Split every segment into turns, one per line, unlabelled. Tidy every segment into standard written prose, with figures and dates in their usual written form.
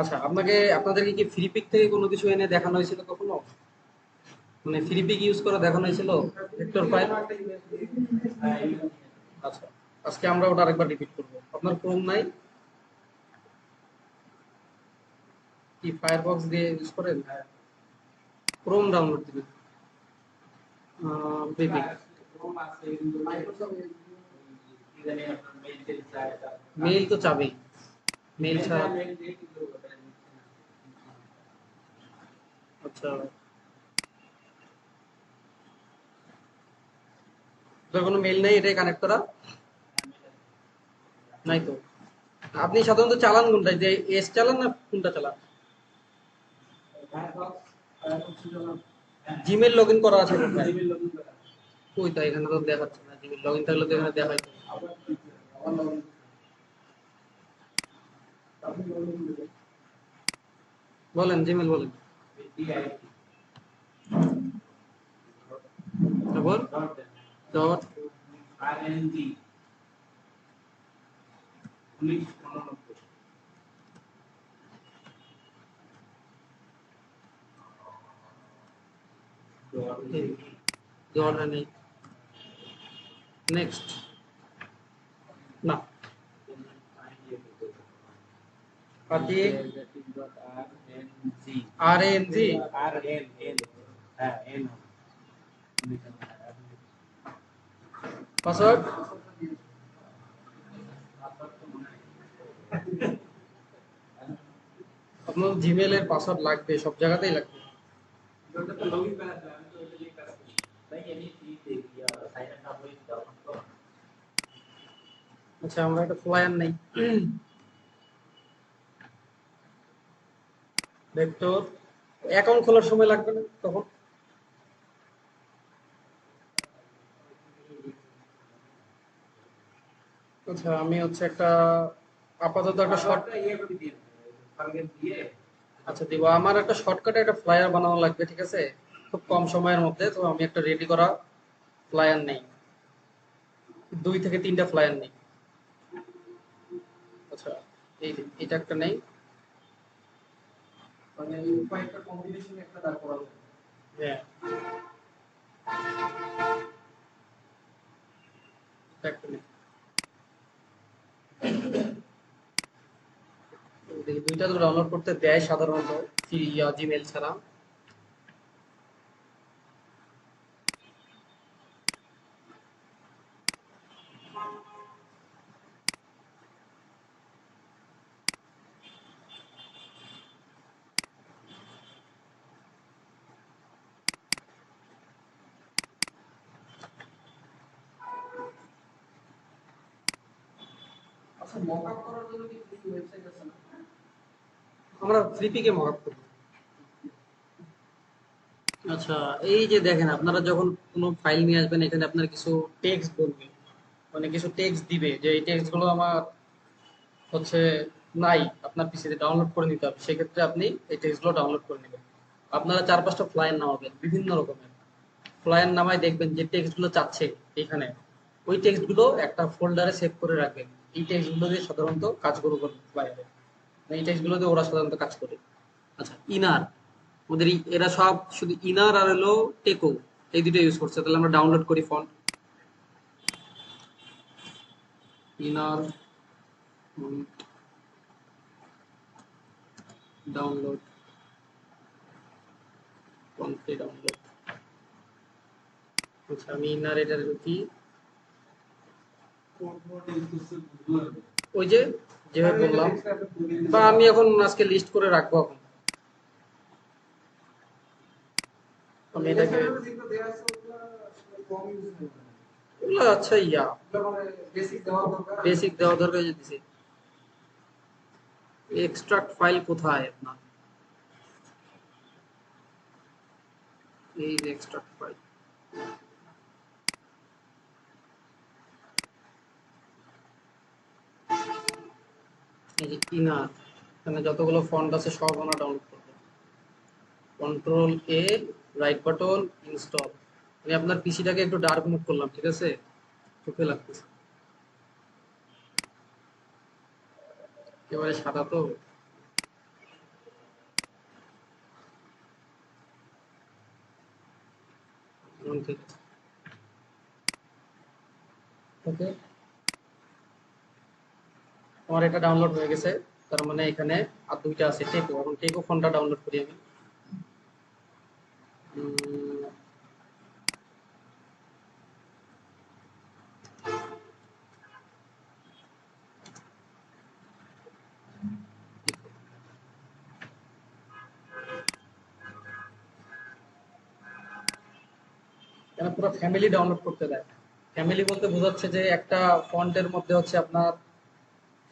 আচ্ছা, আপনাদেরকে কি ফ্রি পিক থেকে কোনো কিছু এনে দেখানো হয়েছিল কখনো? মানে ফ্রি পিক ইউজ করে দেখানো হয়েছিল ভেক্টর ফাইল? আচ্ছা, আজকে আমরা ওটা আরেকবার রিপিট করব। আপনার ক্রোম নাই? কি ফায়ারফক্স দিয়ে ইউজ করেন? ক্রোম ডাউনলোড দিবেন। ফ্রি পিক মেইল তো চাবেই, মেইল ছাড়া। আচ্ছা, আপনার কোনো মেইল নেই এটাই কানেক্ট করা? নাই তো। আপনি সাধারণত চালান কোনটা, যে এস চালান না কোনটা চালান? জিমেল লগ ইন করা আছে কোথায়? ওই তো, এখানে তো দেখাচ্ছে না। জিমেল লগ ইন থাকলে তো এখানে দেখাইতো। বলেন, জিমেল বলেন। তারপর ডট ডট নেই। নেক্সট না, আর দিয়ে আর এন জি পাসওয়ার্ড। আপনার জিমেলের পাসওয়ার্ড লাগবে, সব জায়গাতেই লাগবে। আচ্ছা, আমরা একটা ফ্লায়ার নেই ভেক্টর। অ্যাকাউন্ট খোলার সময় লাগবে না তখন? আচ্ছা, আমি হচ্ছে একটা আপাতত একটা শর্ট, আচ্ছা দিব। আমার একটা শর্টকাটে একটা ফ্লায়ার বানানো লাগবে, ঠিক আছে? খুব কম সময়ের মধ্যে। তো আমি একটা রেডি করা ফ্লায়ার নেই, 2 থেকে 3টা ফ্লায়ার নেই। আচ্ছা, এই এটা একটা নেই। মানে কয়েকটা কম্বিনেশন একটা দাঁড় করাবো। হ্যাঁ, এটা একটা নেই। দেখি, 2টা তো ডাউনলোড করতে দেয় সাধারণত জিমেল ছাড়া। আচ্ছা, মকআপ করার জন্য কি ফ্রি ওয়েবসাইট আছে না? আমরা ফ্রি পিকে মকআপ করি। আচ্ছা, এই যে দেখেন, আপনারা যখন কোনো ফাইল নিয়ে আসবেন, এখানে আপনার কিছু টেক্সট বলবে, মানে কিছু টেক্সট দিবে যে এই টেক্সট গুলো আমার হচ্ছে নাই, আপনার পিসিতে ডাউনলোড করে নিতে হবে। সেক্ষেত্রে আপনি এই টেক্সট গুলো ডাউনলোড করে নেবেন। আপনারা 4-5টা ফ্লায়ার নামাবেন বিভিন্ন রকমের। ফ্লায়ার নামায় দেখবেন যে টেক্সট গুলো চাচ্ছে এখানে, ওই টেক্সট গুলো একটা ফোল্ডারে সেভ করে রাখবেন। এই টেক্সট গুলো দিয়ে সাধারণত কাজগুলো করবে ফ্লায়ারে। এই টেক্সট গুলো দিয়ে ওরা সাধারণত কাজ করে। আচ্ছা, ইনার, ওদের এরা সব শুধু ইনার আর হলো টেকো, এই দুটো ইউজ করছে। তাহলে আমরা ডাউনলোড করি ফন্ট। ইনার ডাউনলোড, ফন্টে ডাউনলোড। আচ্ছা, আমি ইনার এটার কি ওই যে যেভাবে বললাম, বা আমি এখন আজকে লিস্ট করে রাখবো। এখন আমি এটাকে ওগুলো, আচ্ছা ইয়া বেসিক দেওয়া দরকার যেতেছে। এক্সট্রাক্ট ফাইল কোথায় আপনার? এই যে এক্সট্রাক্ট ফাইল, এই যে ইনার, এখানে যতগুলো ফন্ট আছে সব আমরা ডাউনলোড করবো। কন্ট্রোল এ, রাইট বাটন, ইনস্টল। আমি আপনার পিসিটাকে একটু ডার্ক মোড করলাম, ঠিক আছে? চোখে লাগতেছে, একেবারে সাদা তো। ঠিক আছে, ওকে। আমার এটা ডাউনলোড হয়ে গেছে, তার মানে এখানে আর দুইটা আছে, টেকো। এখন টেকো ফোনটা ডাউনলোড করি আমি। উম, এখানে পুরো ফ্যামিলি ডাউনলোড করতে দেয়। ফ্যামিলি বলতে বোঝাচ্ছে যে একটা ফন্টের মধ্যে হচ্ছে আপনার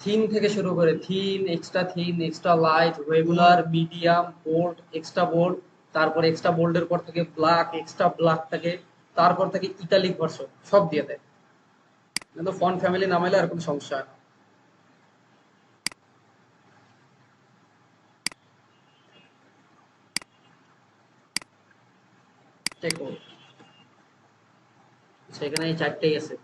থিন থেকে শুরু করে thin, extra light, regular, medium, bold, extra bold, তারপর এক্সট্রা বোল্ডের পর থেকে ব্ল্যাক, এক্সট্রা ব্ল্যাক থাকে, তারপর থেকে ইটালিক ভার্সন সব দিয়ে দেয়। কিন্তু ফন্ট ফ্যামিলি নামাইলে আর কোনো সমস্যা হয় না। টেকো, সেখানে এই চারটেই আছে।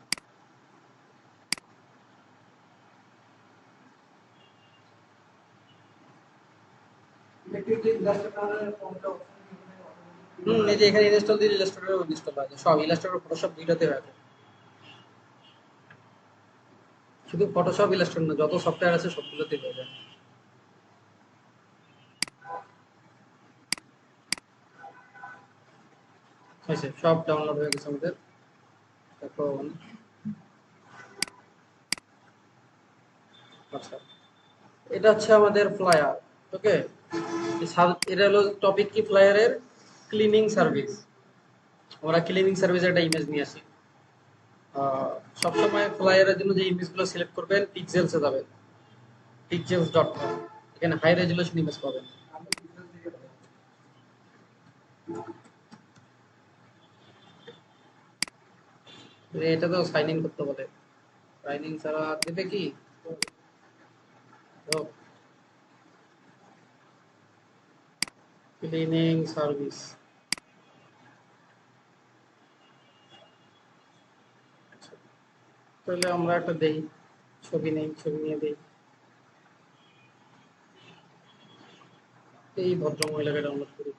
এই যে এখানে ইনস্টল দিলে ইলাস্ট্রেটর ইনস্টল হয় যায়। সব ইলাস্ট্রেটর, ফটোশপ দুইটাতে হয় যায়। শুধু ফটোশপ ইলাস্ট্রেটর না, যত সফটওয়্যার আছে সবগুলোতে হয়ে যায়। হয়েছে, সব ডাউনলোড হয়ে গেছে আমাদের। এখন আচ্ছা, এটা হচ্ছে আমাদের ফ্লায়ার, ওকে। এটা হলো টপিক কি ফ্লায়ারের, ক্লিনিং সার্ভিস। আমরা ক্লিনিং সার্ভিসের একটা ইমেজ নিয়ে আসি। সবসময় ফ্লায়ারের জন্য যে ইমেজগুলো সিলেক্ট করবেন, পিক্সেলসে যাবেন, pixels.com, এখানে হাই রেজুলেশন ইমেজ পাবেন। এটা তো সাইন ইন করতে বলে, সাইন ইন ছাড়া দেবে কি? ক্লিনিং সার্ভিস, তাহলে আমরা একটা দেই, ছবি নেই, ছবি নিয়ে দেই। এই ভদ্র মহিলাকে ডাউনলোড করি।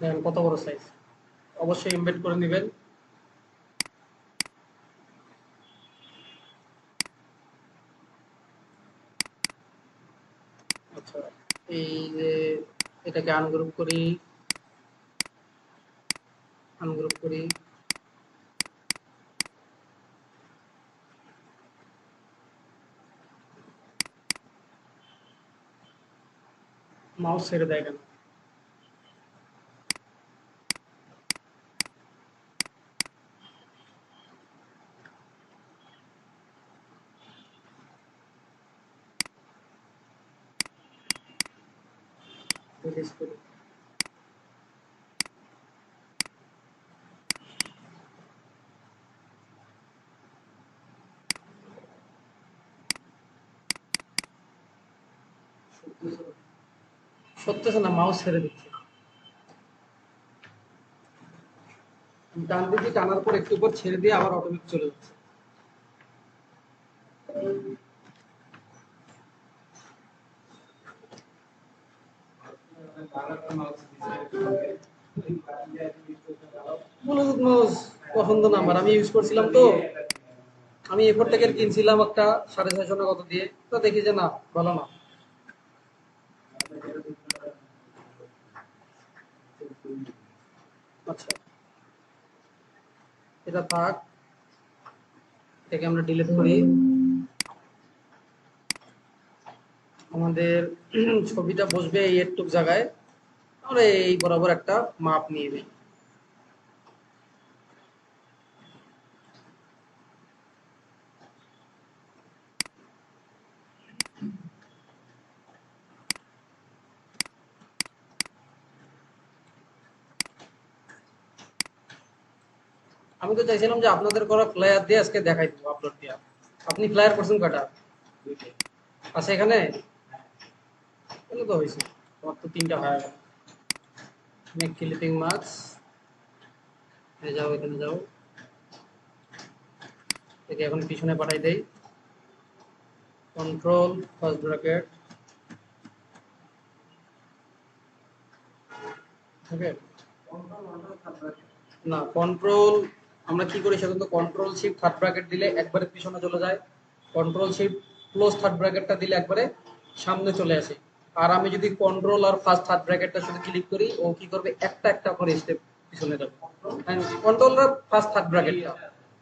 দেখেন কত বড় সাইজ। অবশ্যই এমবেড করে নেবেন। আচ্ছা, এই যে এটাকে আনগ্রুপ করি, আনগ্রুপ করি। মাউস ছেড়ে দেয় কেন? রিলিজ করি। সত্যছে না, মাউস ছেড়ে দিচ্ছে। ডান দিকে টানার পর একটু পর ছেড়ে দিয়ে আবার অটোমেটিক চলে যাচ্ছে। ব্লুটুথ মাউস পছন্দ না আমার, আমি ইউজ করছিলাম তো। আমি এরপর থেকে কিনছিলাম একটা 650 না কত দিয়ে, তো দেখি যে না, ভালো না। আচ্ছা, এটা থাক, এটাকে আমরা ডিলিট করি। আমাদের ছবিটা বসবে এই একটু জায়গায়, আমরা এই বরাবর একটা মাপ নিয়ে নিই। আমি তো চাইছিলাম যে আপনাদের করা ফ্লায়ার দিয়ে আজকে দেখাই দেবো, আপলোড দিয়া। আপনি ফ্লায়ার করছেন কয়টা? আচ্ছা, এখানে তাহলে তো হয়েছে, তোমার তো 3টা হয়ে গেল। মেক ক্লিপিং মার্কস, যাও, এখানে যাও। একে এখন পিছনে পাঠাই দেই, কন্ট্রোল ফার্স্ট ব্র্যাকেট, ওকে না কন্ট্রোল আমরা কি করি সাধারণত কন্ট্রোল শিফট থার্ড ব্র্যাকেট দিলে একবারে পিছনে চলে যায়, কন্ট্রোল শিফট ক্লোজ থার্ড ব্র্যাকেটটা দিলে একবারে সামনে চলে আসে। আর আমি যদি কন্ট্রোল আর ফার্স্ট থার্ড ব্র্যাকেটটা শুধু ক্লিক করি ও কি করবে একটা একটা করে স্টেপ পিছনে যাবে। কন্ট্রোল আর ফার্স্ট থার্ড ব্র্যাকেটটা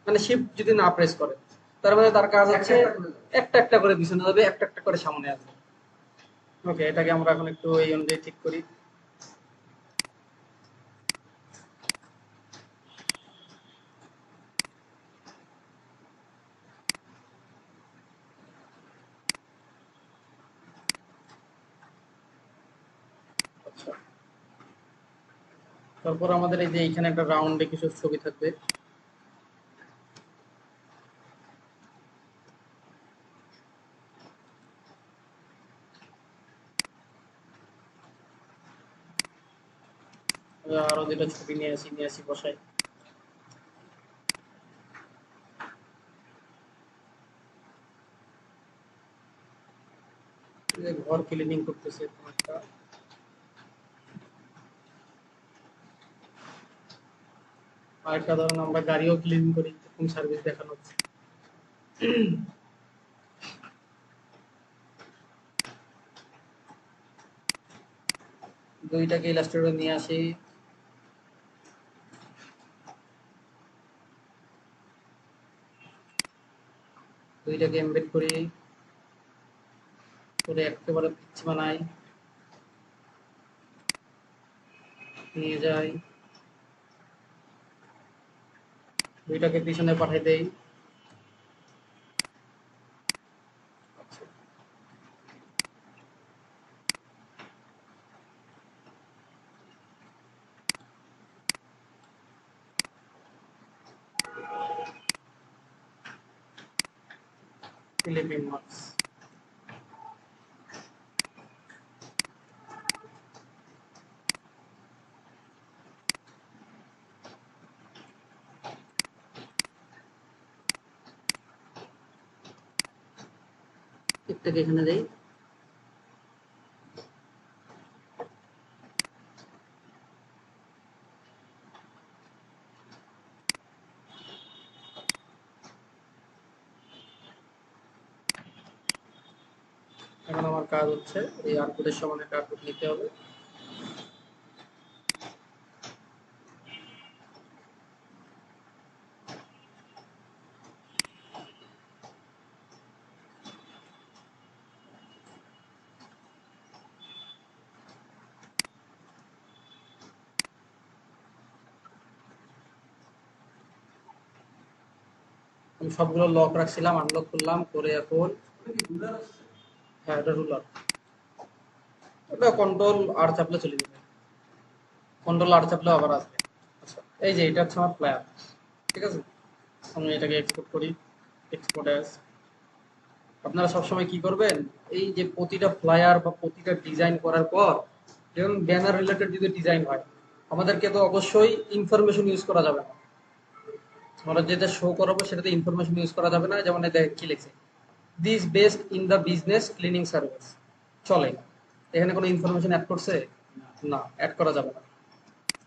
মানে শিফট যদি না প্রেস করে তার মানে তার কাজ হচ্ছে একটা একটা করে পিছনে যাবে, একটা একটা করে সামনে আসবে। ওকে এটাকে আমরা এখন একটু এই অনুযায়ী ঠিক করি। আচ্ছা তারপর আমাদের এই যে এইখানে একটা রাউন্ডে কিছু ছবি থাকবে, আরো যেটা ছবি নিয়ে আসি বসাই। ঘর ক্লিনিং করতেছে একটা, আরেকটা ধরুন আমরা গাড়িও ক্লিন করি, এরকম সার্ভিস দেখানো হচ্ছে। দুইটাকে ইলাস্ট্রেটরে নিয়ে আসি, দুইটাকে এমবেড করি, করে একেবারে পিচ্ছি বানাই, নিয়ে যাই, দুইটাকে পিছনে পাঠাই দেই। ফিলিপিন মার্কস, একটাকে এখানে দেই। এখন আমার কাজ হচ্ছে এই আউটপুটের সমান একটা আউটপুট নিতে হবে। আমি সবগুলো লক রাখছিলাম, আনলক করলাম করে এখন, হ্যাঁ এটা রুলার, এটা কন্ট্রোল আর চাপলে চলে যাবে, কন্ট্রোল আর চাপলে আবার আসবে। আচ্ছা এই যে এটা হচ্ছে আমার প্ল্যান, ঠিক আছে। আমি এটাকে এক্সপোর্ট করি, এক্সপোর্ট অ্যাজ। আপনারা সবসময় কি করবেন, এই যে প্রতিটা ফ্লায়ার বা প্রতিটা ডিজাইন করার পর, যেমন ব্যানার রিলেটেড যদি ডিজাইন হয় আমাদেরকে তো অবশ্যই ইনফরমেশন ইউজ করা যাবে না, আমরা যেটা শো করাবো সেটাতে ইনফরমেশন ইউজ করা যাবে না। যেমন কি লিখছে, this best in the business cleaning service, চলে এখানে কোনো ইনফরমেশন অ্যাড করছে না, অ্যাড করা যাবে না।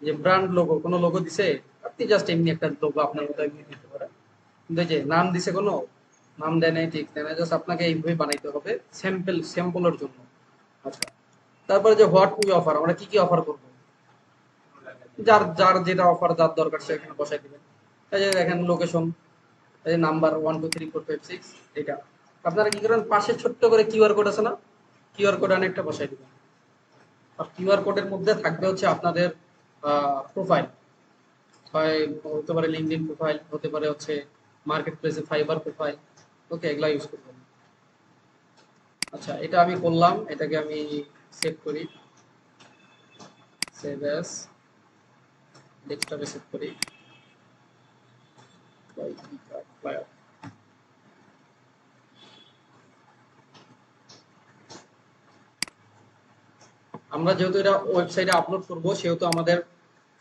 যে ব্র্যান্ড লোগো, কোনো লোগো দিছে, আপনি জাস্ট এমনি একটা লোগো আপনার মতো এমনি দিতে পারেন, কিন্তু এই যে নাম দিছে, কোনো নাম দেয় নাই, ঠিক দেয় না, জাস্ট আপনাকে এইভাবে বানাইতে হবে স্যাম্পলের জন্য। আচ্ছা তারপরে যে হোয়াট উই অফার, আমরা কি কি অফার করবো, যার যার যেটা অফার যার দরকার সে এখানে বসাই দিবেন। এই যে দেখেন লোকেশন, এই যে নাম্বার 1 2 3 4 5 6, এটা আপনারা কি করেন পাশে ছোট্ট করে কিউআর কোড আছে না, কিউআর কোড অনেকটা বসাই দিবেন। আর কিউআর কোডের মধ্যে থাকবে হচ্ছে আপনাদের প্রোফাইল, হয় হতে পারে লিঙ্কডইন প্রোফাইল, হতে পারে হচ্ছে মার্কেট প্লেসে ফাইবার প্রোফাইল, ওকে এগুলা ইউজ করবেন। আচ্ছা এটা আমি করলাম, এটাকে আমি সেভ করি, সেভ অ্যাজ, ডেস্কটপে সেভ করি। আমরা যেহেতু এটা ওয়েবসাইটে আপলোড করব সেহেতু আমাদের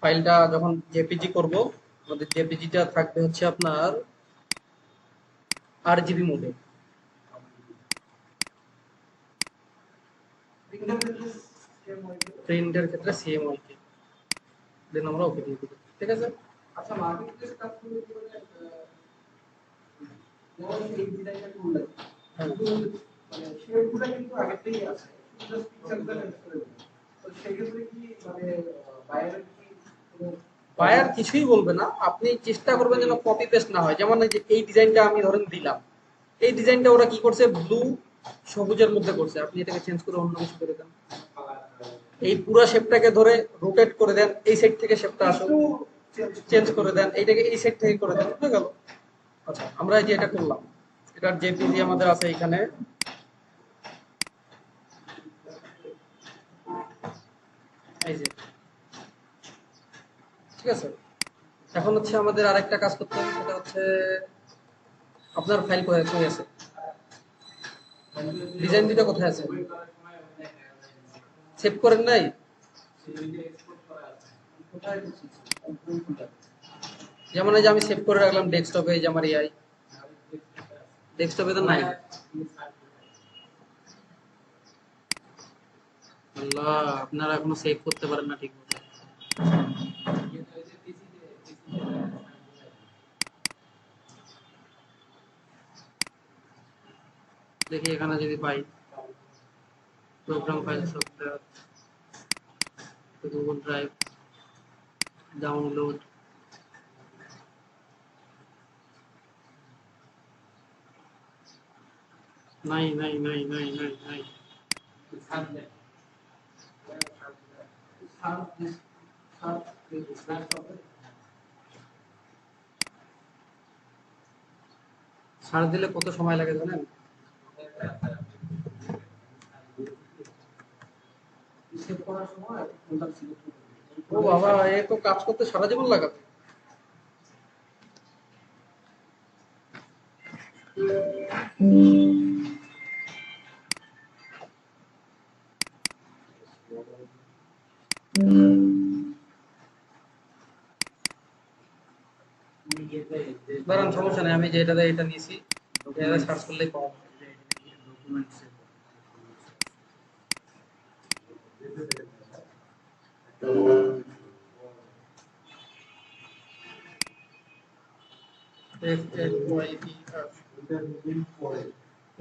ফাইলটা যখন জেপিজি করব, আমাদের জেপিজিটা থাকবে হচ্ছে আপনার RGB মোডে। প্রিন্টের ক্ষেত্রে CMYK দেন আমরা ওকে দিয়ে দিব। ঠিক আছে।
আচ্ছা, মার্কেট প্লেস কাজ করলে কি মানে যেমন এই ডিজাইনটা করলেন, কিন্তু মানে শেডগুলো কিন্তু আগে থেকেই আছে, জাস্ট পিক্সেলটা চেঞ্জ করে দিলেন, তো সেক্ষেত্রে কি মানে বাইরের কি কোনো
বায়ার কিছুই বলবে না, আপনি চেষ্টা করবেন যেন কপি পেস্ট না হয়। যেমন এই যে এই ডিজাইনটা আমি ধরেন দিলাম, এই ডিজাইনটা ওরা কি করছে, ব্লু সবুজের মধ্যে করছে, আপনি এটাকে চেঞ্জ করে অন্য কিছু করে দেন। এই পুরো শেপটাকে ধরে রোটেট করে দেন, এই সাইড থেকে শেপটা আসুক, চেঞ্জ করে দেন, এইটাকে এই সাইড থেকে করে দেন, হয়ে গেল। আচ্ছা, আমরা এই যে এটা করলাম, এটার জেপিজি আমাদের আছে এখানে। এই যে, ঠিক আছে। এখন হচ্ছে আমাদের আরেকটা কাজ করতে হবে, সেটা হচ্ছে আপনার ফাইল কোথায় আছে, ডিজাইন দুটো কোথায় আছে, সেভ করেন নাই? যেমন এই যে আমি সেভ করে রাখলাম ডেস্কটপে, এই যে আমার এআই ডেস্কটপে তো নাই। আল্লাহ, আপনারা এখনো সেভ করতে পারেন না ঠিক মতো। দেখি এখানে যদি পাই, program file software, Google drive, download, নাই নাই নাই নাই নাই নাই। সার্চ দিলে কত সময় লাগে জানেন?
সেভ করার সময় ফোল্ডার সিলেক্ট করতে
ও বাবা, এ তো কাজ করতে সারা জীবন লাগাবে। দাঁড়ান, সমস্যা নেই, আমি যেটা এটা নিয়েছি, এটা সার্চ করলেই পাওয়া যাবে। FFYPR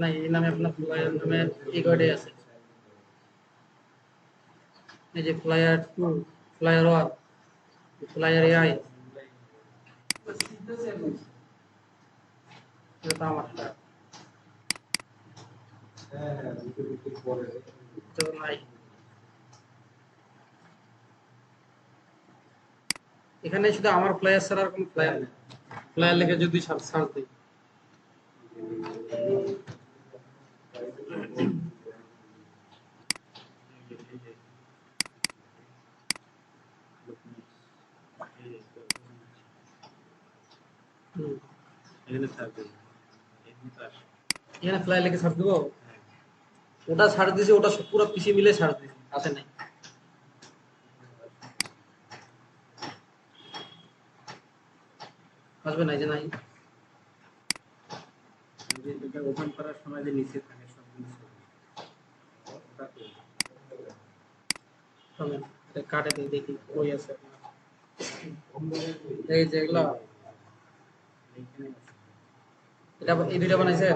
নাই, এই নামে আপনার ফ্লায়ার নামে ইগডে আছে। এই যে ফ্লায়ার 2, ফ্লায়ার 1, ফ্লায়ার এআই, এটা তো আমারটা, এটা তো নাই। এখানে শুধু আমার ফ্লায়ার ছাড়া আর কোনো ফ্লায়ার নেই। ফ্লায়ার লিখে যদি সার্চ দিই, এখানে ফ্লায়ার লিখে সার্চ দেবো, ওটা সার্চ দিয়েছি, ওটা পুরো পিসি মিলে সার্চ দিয়েছি, আসে নাই, আসবে না, এই যে নাই।
ওপেন করার সময় যে নিচে থাকে সবগুলো
চলেন, এটা কাটে দিই, দেখি ওই আছে এই যে এগুলা, এটা এই দুইটা বানাইছে।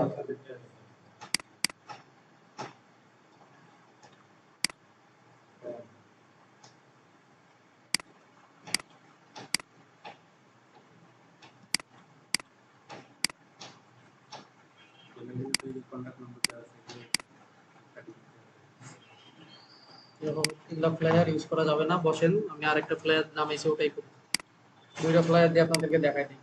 কন্ট্যাক্ট নম্বর দেওয়া আছে।
এরকম এগুলা ফ্লায়ার ইউজ করা যাবে না, বসেন আমি আরেকটা ফ্লায়ার নামাইছি, ওটাই করি। দুইটা ফ্লায়ার দিয়ে আপনাদেরকে দেখাই দিই।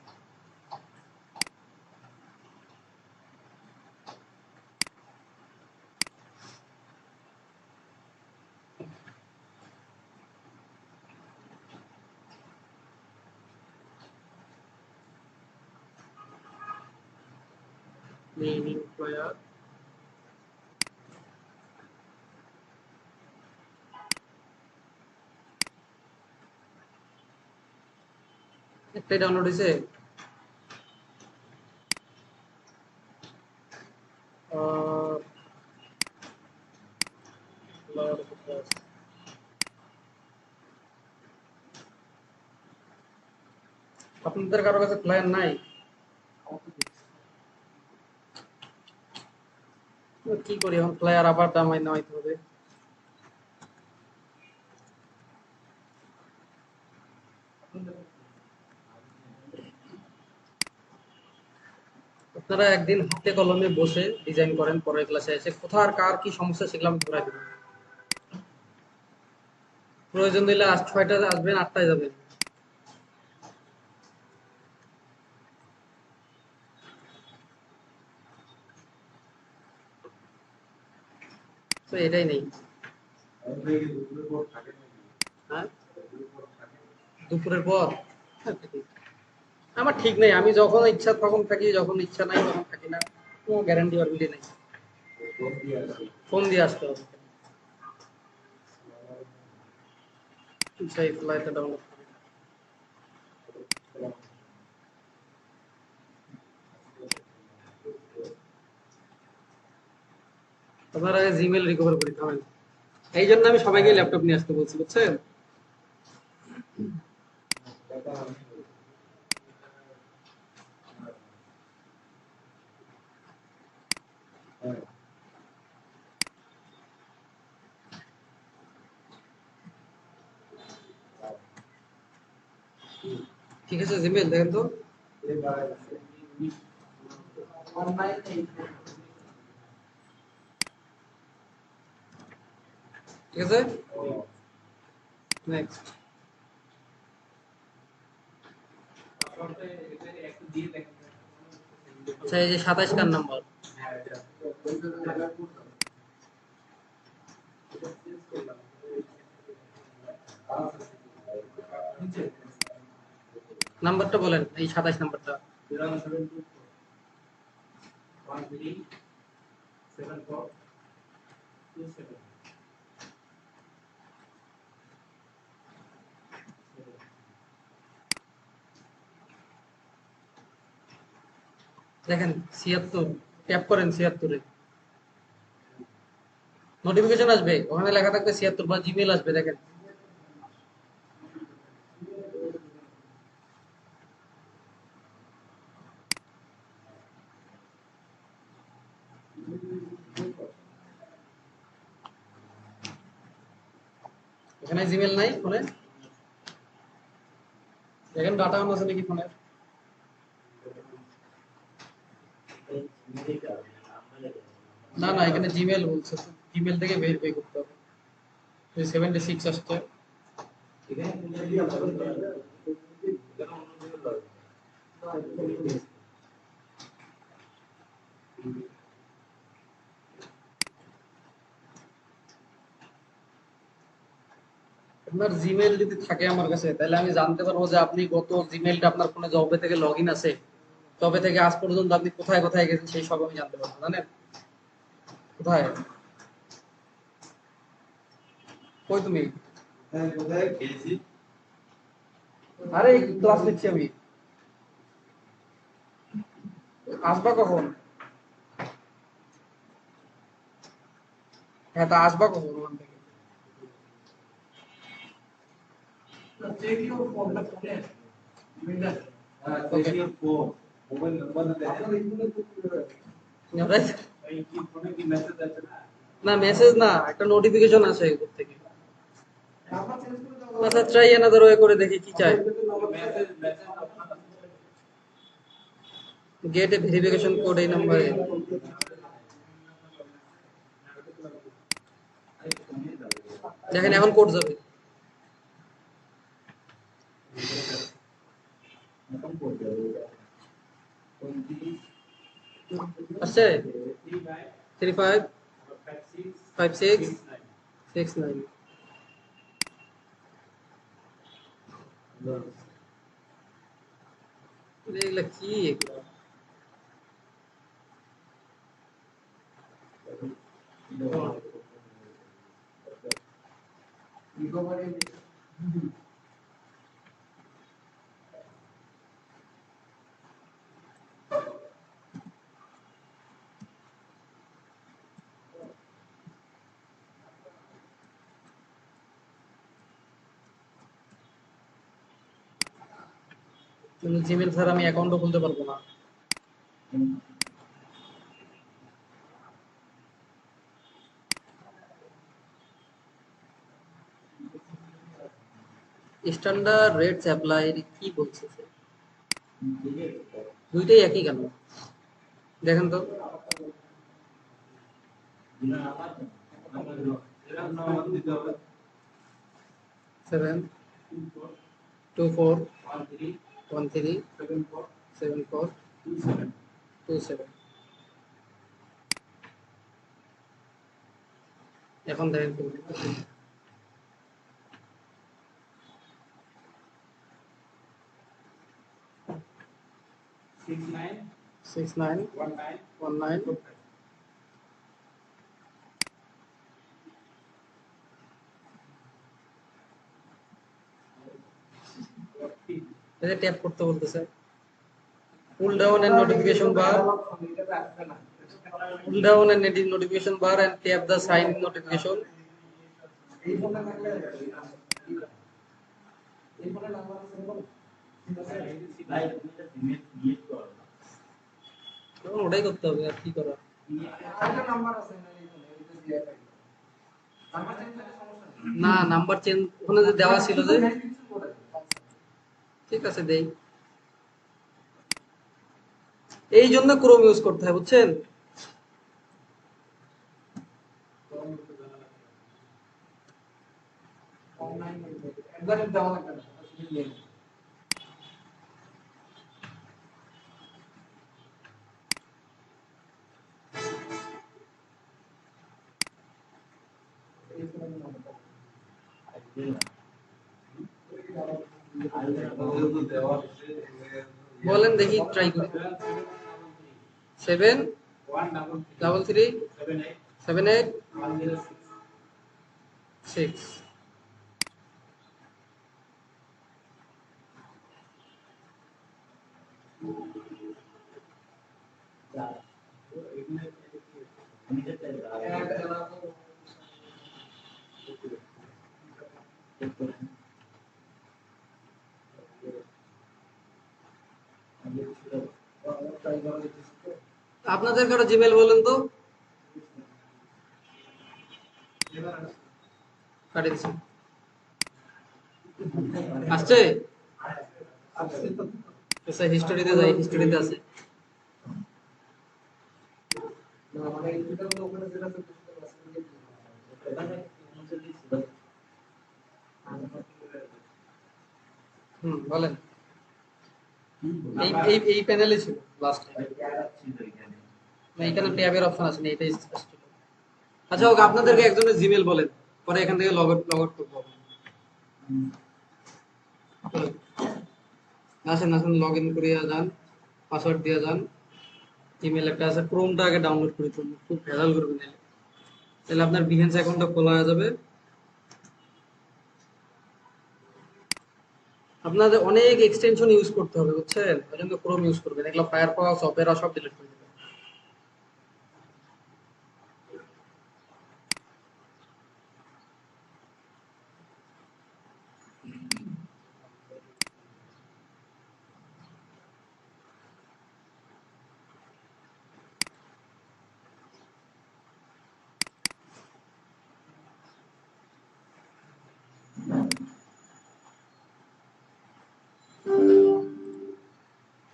নিউ ফ্লায়ার, একটাই ডাউনলোড হয়েছে। আপনাদের কারো কাছে প্ল্যান নাই? কি করি এখন, প্লেয়ার আবার দামাই নামাইতে হবে। আপনারা একদিন হাতে কলমে বসে ডিজাইন করেন, পরের ক্লাসে এসে কোথার কার কি সমস্যা সেগুলো আমি ধরাই দেবো। প্রয়োজন দিলে আজ 6টায় আসবেন, 8টায় যাবেন। তো এটাই নেই। হ্যাঁ, দুপুরের পর? হ্যাঁ, ঠিক। আমার ঠিক নেই, আমি যখন ইচ্ছা তখন থাকি, যখন ইচ্ছা নাই তখন থাকি না। কোনো গ্যারান্টি ওয়ারেন্টি নেই। ফোন দিয়ে আসতে হবে। সেই ফ্লাইটটা ডাউনলোড করি। আপনার আগে জিমেল রিকভার করি থামেন। এই জন্য আমি সবাইকে ল্যাপটপ নিয়ে আসতে বলছি, বুঝছেন? ঠিক আছে, জিমেল দেখেন তো। ঠিক আছে, নেক্সট। আচ্ছা, এই যে 27 কার নাম্বার? নাম্বারটা বলেন, এই 27 নাম্বারটা। দেখেন 76, ট্যাপ করেন 76-এ, নোটিফিকেশন আসবে, ওখানে লেখা থাকবে 76 বা জিমেল আসবে, দেখেন। এখানে জিমেল নাই ফোনে? দেখেন ডাটা অন আছে নাকি ফোনে। না না, এখানে জিমেল বলছে, জিমেল থেকে ভেরিফাই করতে হবে। 76 আসছে। আপনার জিমেল যদি থাকে আমার কাছে, তাহলে আমি জানতে পারবো যে আপনি গত জিমেলটা আপনার ফোনে জবে থেকে লগ ইন আছে, তবে থেকে আজ পর্যন্ত আপনি কোথায় কোথায় গেছেন সেই সব আমি জানতে পারবো, জানেন? কোথায়? কই তুমি? আরে ক্লাস নিচ্ছি আমি। আসবা কখন? হ্যাঁ, তা আসবা কখন ওখান থেকে? না, মেসেজ না, একটা নোটিফিকেশন আসে উপর থেকে। আচ্ছা, ট্রাই অ্যানাদার ওয়ে করে দেখি কি চাই। গেট এ ভেরিফিকেশন কোড এই নাম্বারে। দেখেন এখন কোড যাবে। আসছে 355669। এগুলা কি এগুলা? জিমেল ছাড়া আমি অ্যাকাউন্টও খুলতে পারবো না। স্ট্যান্ডার্ড রেটস অ্যাপ্লাই কি বলছে সে? দুইটাই একই কেন দেখেন তো। সেভেন 24137427। এখন দেখেন কি বলছে। 6919। এটা ট্যাপ করতে বলতেছে। Pull down and notification bar, pull down and edit notification bar and tap the sign in notification.
এই ফোনটা থাকলে এই ফোনের নাম্বার আছে বল?
তখন ওটাই করতে হবে, আর কি করা।
আরেকটা নাম্বার আছে না এই ফোনে, এটা দিয়ে রাখি। নাম্বার চেঞ্জ করলে সমস্যা নেই।
না, নাম্বার চেঞ্জ ওখানে যে দেওয়া ছিল যে,
ভেরিফিকেশন করে
ঠিক আছে দেই। এই জন্য ক্রোম ইউজ করতে হয়, বুঝছেন।
অনলাইন একবার দেওয়া লাগবে না, শুধু নিয়ে নেবে। এই ফোনের নাম্বার
বলেন দেখি, ট্রাই করি। 71337816। আপনাদের কারো জিমেল বলেন তো। কাটে দিছি। আসছে। আচ্ছা, হিস্টোরিতে যাই, হিস্টোরিতে আছে।
না মানে এটা তো ওখানে যেটা আছে
বলেন। এই এই এই প্যানেলে ছিল লাস্ট। না, এখানে ট্যাবের অপশন আছে না, এটাই ছিল। আচ্ছা ওকে, আপনাদেরকে একজনের জিমেল বলেন, পরে এখান থেকে লগ আউট করবো। আসেন আসেন, লগ ইন করিয়া যান, পাসওয়ার্ড দিয়ে যান। ইমেল একটা আছে, ক্রোমটা আগে ডাউনলোড করে তুলুন, খুব ভেজাল করবেন নাহলে। তাহলে আপনার বিহেন্স অ্যাকাউন্টটা খোলা হয়ে যাবে। আপনাদের অনেক এক্সটেনশন ইউজ করতে হবে, বুঝছেন। ওই জন্য ক্রোম ইউজ করবেন, এগুলো ফায়ারফক্স, অপেরা সব ডিলিট করে দেবেন।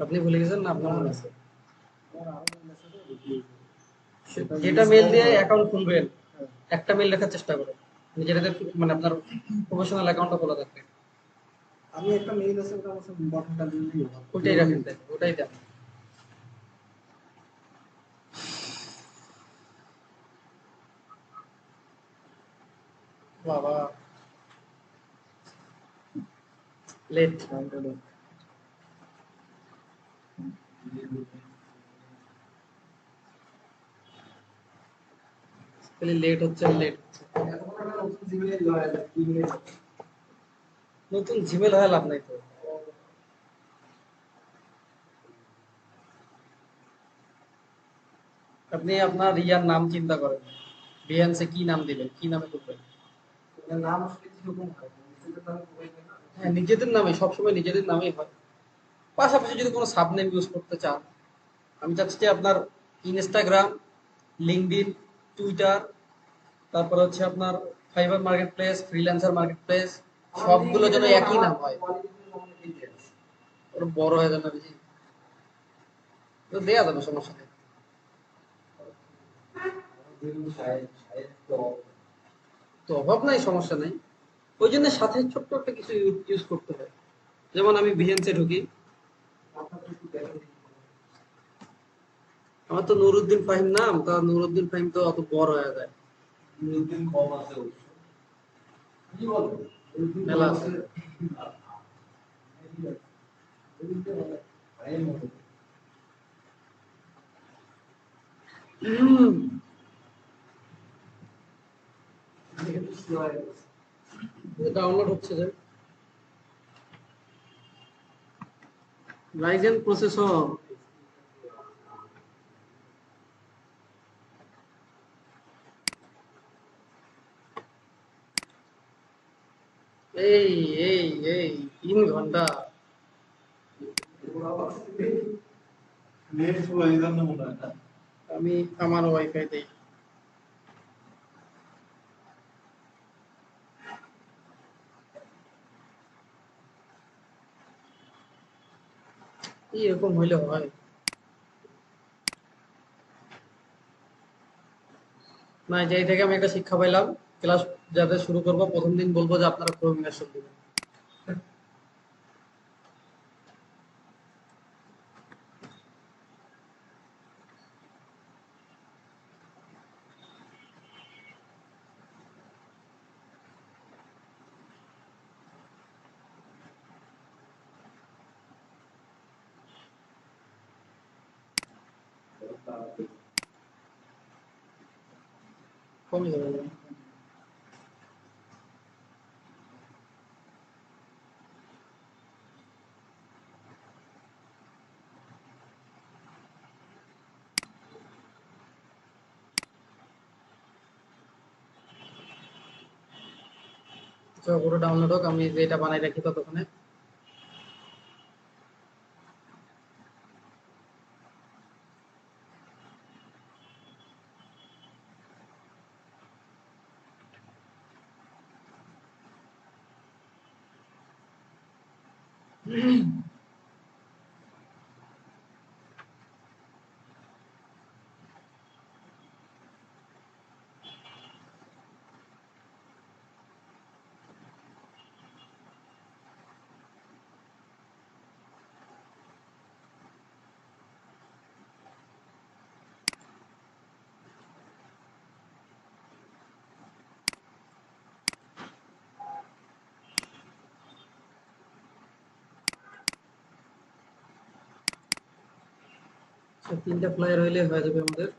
আপনি ভুলে গেছেন না, আপনার মনে আছে? যেটা মেল দিয়ে অ্যাকাউন্ট খুলবেন, একটা মেল লেখার চেষ্টা করেন, যেটাতে মানে আপনার প্রফেশনাল অ্যাকাউন্টটা খোলা থাকবে।
আমি একটা মেইল আছে ওটা আমার বটনটা দিলেই হবে।
ওটাই রাখেন, তাই ওটাই দেন। বাবা লেট, খালি লেট হচ্ছে, লেট হচ্ছে।
এখন একটা নতুন জিমেইল লয় ইমেল
নতুন জিমেল হয় লাভ নাই তো। আপনি আপনার ইয়ার নাম চিন্তা করেন, বিহান্সে কি নাম দিবেন, কি নামে করবেন।
এর নাম আসলে কিরকম হয়? সেটা তো আমি বলি না।
হ্যাঁ, নিজেদের নামে, সবসময় নিজেদের নামেই হয়। পাশাপাশি যদি কোনো সাবনেম ইউজ করতে চান, আমি চাচ্ছি যে আপনার ইনস্টাগ্রাম, লিঙ্কডইন, টুইটার, তারপর হচ্ছে আপনার fibre market place, freelancer market place, সবগুলো যেন একই নাম হয়। ওর বড় হয়ে যাবে বেশি, তো দেয়া যাবে, সমস্যা নেই। তো অভাব নাই, সমস্যা নাই। ওই জন্য সাথে ছোট্ট একটা কিছু ইউজ করতে হয়। যেমন আমি বিহেন্সে ঢুকি, আমার তো নুরুদ্দিন ফাহিম নাম, তা নুরুদ্দিন ফাহিম তো অত বড় হয়ে যায়। মেলা আছে। ডাউনলোড হচ্ছে যে রাইজেন প্রসেসর। এই এই এই 3 ঘন্টা।
নেট স্লো এই জন্য মনে হয় না।
আমি আমার ওয়াইফাই দেই। এরকম হইলে হয় না? যেই থেকে আমি একটা শিক্ষা পাইলাম, ক্লাস যাতে শুরু করবো প্রথম দিন বলবো যে আপনারা ক্রোম ইনস্টল দিবেন। কমে যাবে। পুরো ডাউনলোড হোক, আমি যেটা বানাই রাখি ততক্ষণে। আচ্ছা, 3টা ফ্লায়ার হইলে হয়ে যাবে আমাদের।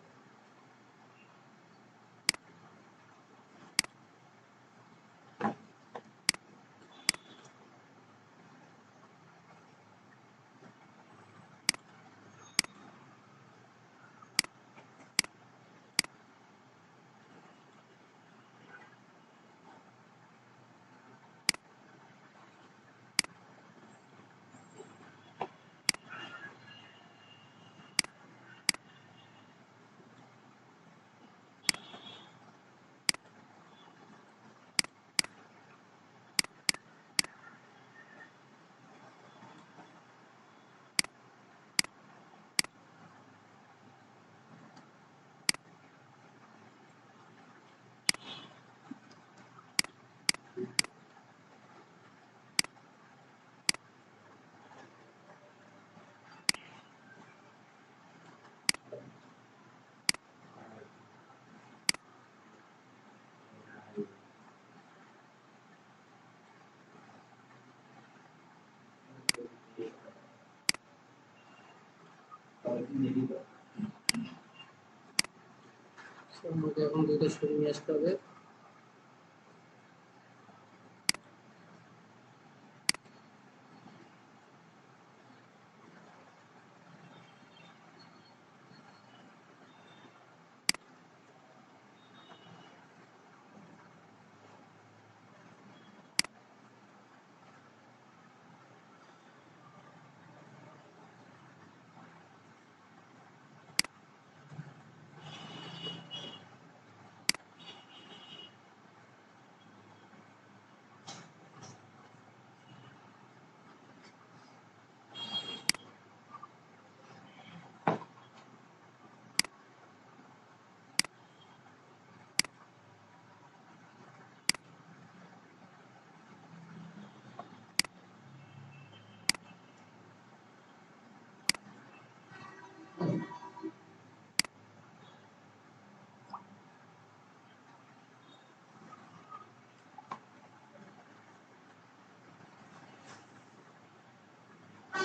আমাকে এখন 2টা ছবি নিয়ে আসতে হবে।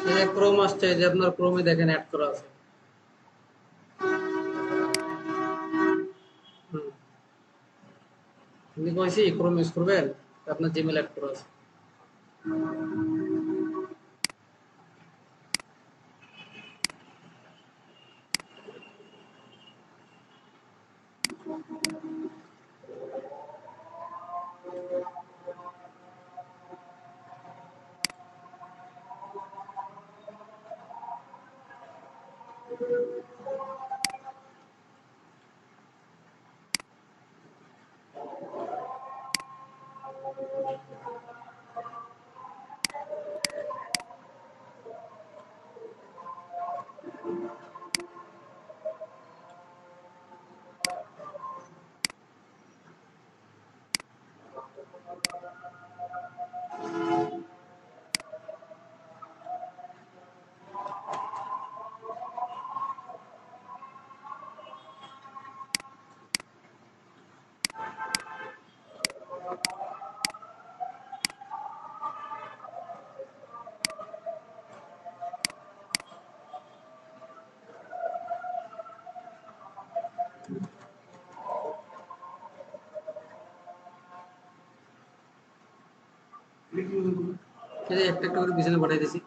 এই যে ক্রোম আসছে, এই যে আপনার ক্রোমে দেখেন অ্যাড করা আছে। হুম, আপনি কইছি ক্রোম ইউজ করবেন, আপনার জিমেল অ্যাড করা আছে। এই যে একটা একটা করে পিছনে পাঠিয়ে দিছি।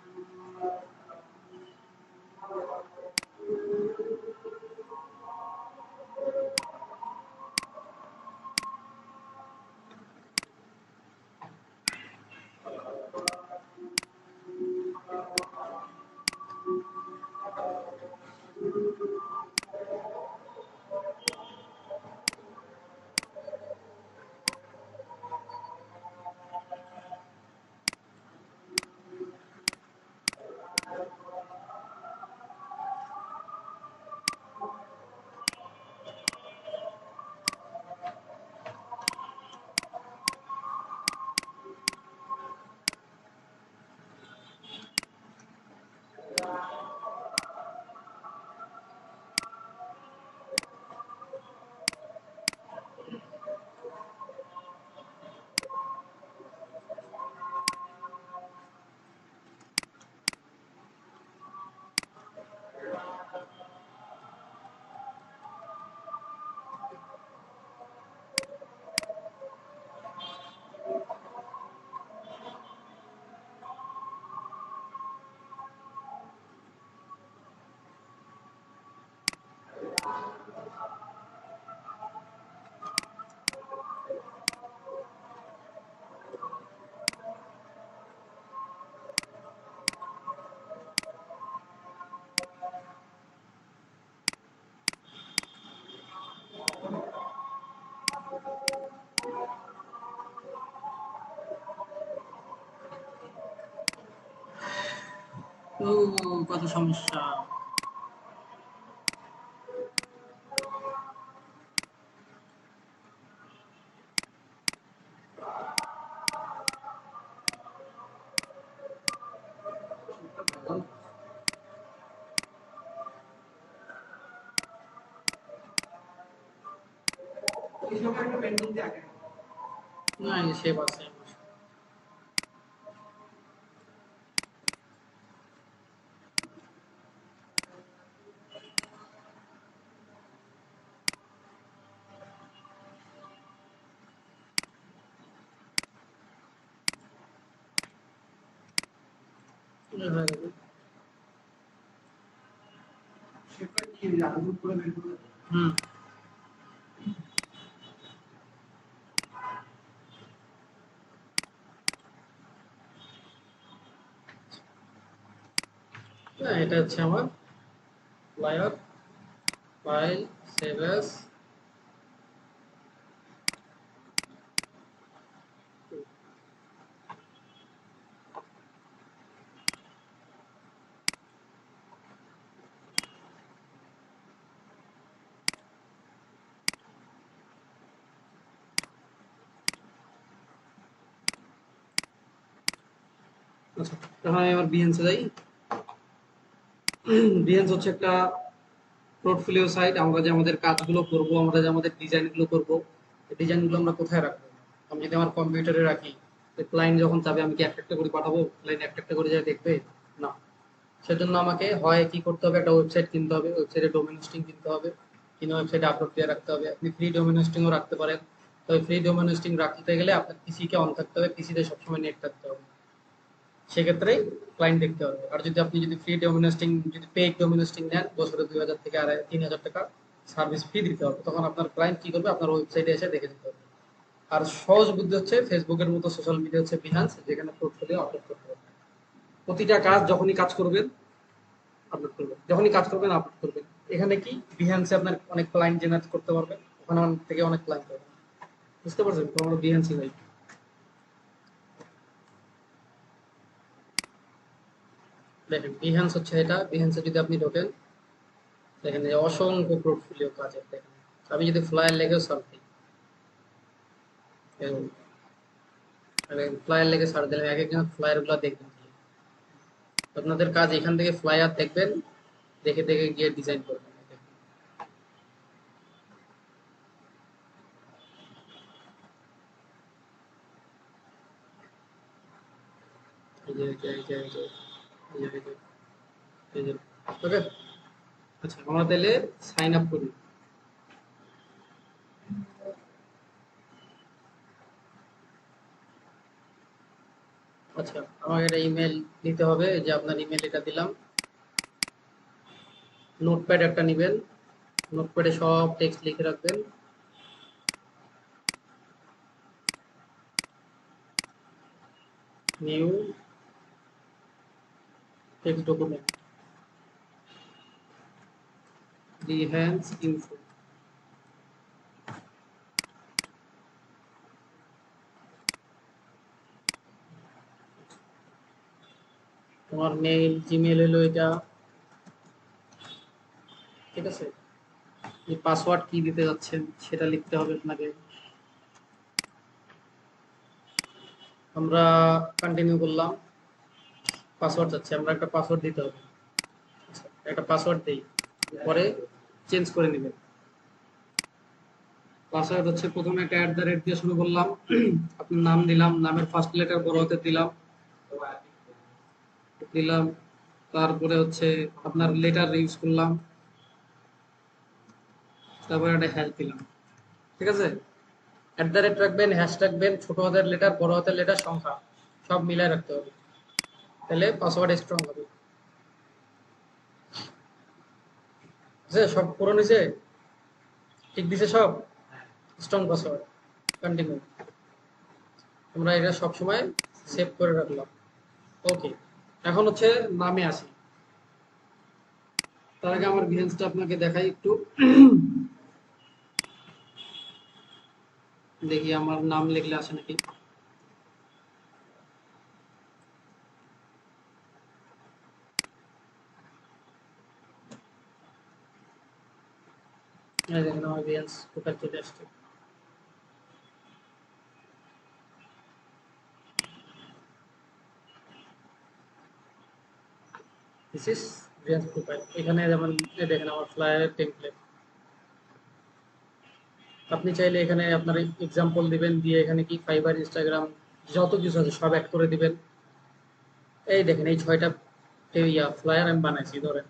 ও, কত সমস্যা।
এই সময় একটা পেন্ডিং থাকে।
না, এই সেভ আছে। হয়ে গেছে।
সেটা কি আনলুক করে বের করে দেবে?
হুম, না এটা হচ্ছে আমার প্লায়ার ফাইল সেভ এস। আচ্ছা, এখন আমি আমার বিএনসে যাই। বিএনস হচ্ছে একটা পোর্টফোলিও সাইট। আমরা যে আমাদের কাজগুলো করব, আমরা যে আমাদের ডিজাইনগুলো করব, এই ডিজাইনগুলো আমরা কোথায় রাখবো? আমি যদি আমার কম্পিউটারে রাখি, ক্লায়েন্ট যখন চাবে আমি কি একটা একটা করে পাঠাবো? ক্লায়েন্ট একটা একটা করে যায় দেখবে? না, সেজন্য আমাকে হয় কি করতে হবে, একটা ওয়েবসাইট কিনতে হবে, ওয়েবসাইটে ডোমেন হোস্টিং কিনতে হবে, কিনে ওয়েবসাইটে আপলোড দিয়ে রাখতে হবে। আপনি ফ্রি ডোমেন হোস্টিংও রাখতে পারেন। তবে ফ্রি ডোমেন হোস্টিং রাখতে গেলে আপনার পিসিকে অন থাকতে হবে, পিসিতে সবসময় নেট থাকতে হবে। সেক্ষেত্রে ক্লায়েন্ট দেখতে হবে। আর যদি আপনি যদি ফ্রি ডোমেন হোস্টিং, যদি পেইড ডোমেন হোস্টিং নেন, বছরে 2000 থেকে 3000 টাকা সার্ভিস ফি দিতে হবে। তখন আপনার ক্লায়েন্ট কি করবে, আপনার ওয়েবসাইটে এসে দেখে দিতে হবে। আর সহজ বুদ্ধি হচ্ছে, ফেসবুকের মতো সোশ্যাল মিডিয়া হচ্ছে বিহান্স, যেখানে পোর্টফোলিও আপলোড করতে হবে। প্রতিটা কাজ যখনই কাজ করবেন আপলোড করবেন, যখনই কাজ করবেন আপলোড করবেন। এখানে কি বিহান্সে আপনার অনেক ক্লায়েন্ট জেনারেট করতে পারবেন, ওখানে থেকে অনেক ক্লায়েন্ট পাবেন। বুঝতে পারছেন তো? আমরা বিহান্সই ভাই। দেখেন বিহান্স হচ্ছে এটা, বিহান্সে যদি আপনি ঢোকেন, দেখেন যে অসংখ্য পোর্টফোলিও কাজের। দেখেন আমি যদি ফ্লায়ার লেগেও সার্চ দিই, ফ্লায়ার লেগে সার্চ দিলাম, এক একজন ফ্লায়ার গুলো দেখবেন। আপনাদের কাজ এখান থেকে ফ্লায়ার দেখবেন, দেখে দেখে গিয়ে ডিজাইন করবেন। এই যে এই যে এই যে এই যে এই যে এই যে ওকে। আচ্ছা আমরা তাহলে সাইন আপ করি। আচ্ছা আমাকে একটা ইমেল দিতে হবে, এই যে আপনার ইমেল এটা দিলাম। নোটপ্যাড একটা নেবেন, নোটপ্যাডে সব টেক্সট লিখে রাখবেন। New text document, Behance info. তোমার মেইল জিমেল হলো এটা, ঠিক আছে? এই পাসওয়ার্ড কি দিতে যাচ্ছেন সেটা লিখতে হবে আপনাকে। আমরা কন্টিনিউ করলাম, পাসওয়ার্ড যাচ্ছে, আমরা একটা পাসওয়ার্ড দিতে হবে। আচ্ছা, একটা পাসওয়ার্ড দিই, পরে চেঞ্জ করে নেবেন। পাসওয়ার্ড হচ্ছে প্রথমে একটা @ দিয়ে শুরু করলাম, আপনার নাম দিলাম, নামের ফার্স্ট লেটার বড় হাতে দিলাম দিলাম, তারপরে হচ্ছে আপনার লেটার ইউজ করলাম, তারপরে একটা হ্যাশ দিলাম, ঠিক আছে? রাখবেন, হ্যাশ রাখবেন, ছোট হাতের লেটার, বড় হাতের লেটার, সংখ্যা সব মিলায় রাখতে হবে, তাহলে পাসওয়ার্ড স্ট্রং হবে। বুঝছে? সব পূরণ হয়েছে? ঠিক দিছে সব? Strong password. কন্টিনিউ। আমরা এটা সব সময় সেভ করে রাখলাম। ওকে, এখন হচ্ছে নামে আসি। তার আগে আমার বিহেন্সটা আপনাকে দেখাই একটু। দেখি আমার নাম লিখলে আসে নাকি। এই দেখেন আমার বিহেন্স প্রোফাইল চলে আসছে। This is Behance profile. এখানে যেমন এই দেখেন আমার ফ্লায়ারের টেমপ্লেট। আপনি চাইলে এখানে আপনার এক্সাম্পল দিবেন, দিয়ে এখানে কি ফাইবার, ইনস্টাগ্রাম যত কিছু আছে সব অ্যাড করে দিবেন। এই দেখেন এই 6টা ফ্লায়ার আমি বানাইছি ধরেন।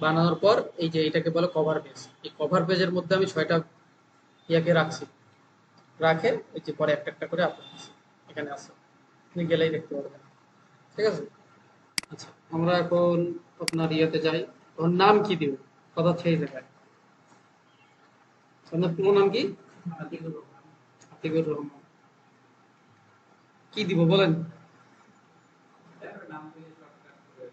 বানানোর পর এই যে এটাকে বলে কভার পেজ। এই কভার পেজের মধ্যে আমি 6টা ইয়াকে রাখছি, রাখে এই যে পরে একটা একটা করে আপলোড দিচ্ছি। এখানে আছে, আপনি গেলেই দেখতে পারবেন, ঠিক আছে? আচ্ছা আমরা এখন আপনার ইয়েতে যাই। ওর নাম কি দিব, কথা হচ্ছে এই জায়গায়। আপনার পুরো নাম কি?
আতিকুর রহমান।
আতিকুর রহমান। কি দিব বলেন?
তারপর নাম দিয়ে শর্টকাট করে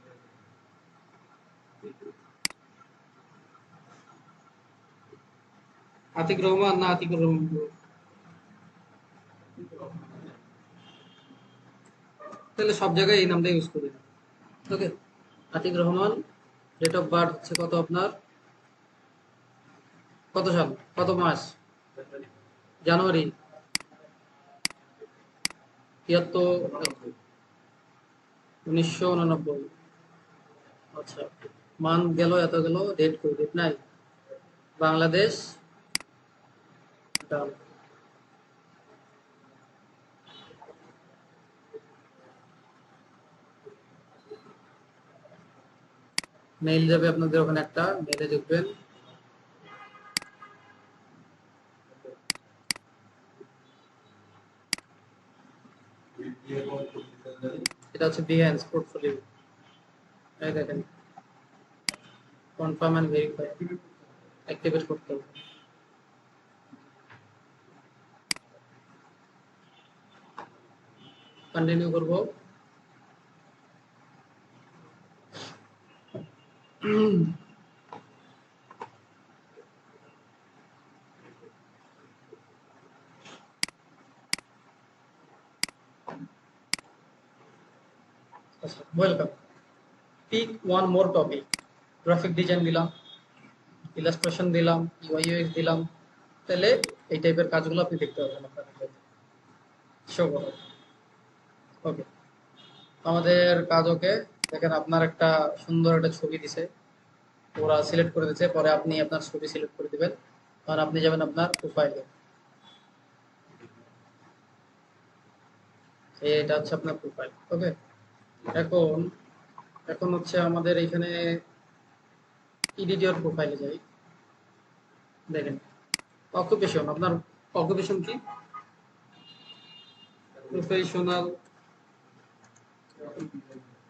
আতিক রহমান না আতিকুর রহমান দিব?
আতিকুর রহমান।
তাহলে সব জায়গায় এই নামটা ইউজ করি। Okay, Atik Rahman. Date of birth হচ্ছে কত আপনার, কত সাল, কত মাস? জানুয়ারি 73, 1989। আচ্ছা, মান্থ গেল, এত গেল, ডেট কই, ডেট নাই। বাংলাদেশ, ডান। মেইল যাবে আপনাদের ওখানে, একটা মেইলে ঢুকবেন। এটা হচ্ছে বিহেন্স পোর্টফোলিও। এই দেখেন, কনফার্ম এন্ড ভেরিফাই অ্যাক্টিভেট করতে হবে। কন্টিনিউ করব। আচ্ছা, welcome. Pick one more topic. Graphic design দিলাম, ইলাস্ট্রেশন দিলাম, ইউআই ইউএক্স দিলাম। তাহলে এই টাইপের কাজগুলো আপনি দেখতে পাবেন আপনার শো করো। ওকে, আমাদের কাজ ওকে। দেখেন আপনার একটা সুন্দর একটা ছবি দিছে, ওরা সিলেক্ট করে দিচ্ছে, পরে আপনি আপনার ছবি সিলেক্ট করে দিবেন। আর আপনি যাবেন আপনার প্রোফাইলে, এটা হচ্ছে আপনার প্রোফাইল। ওকে, এখন এখন হচ্ছে আমাদের এখানে এডিটর প্রোফাইলে যাই। দেখেন অকুপেশন, আপনার অকুপেশন কি? প্রফেশনাল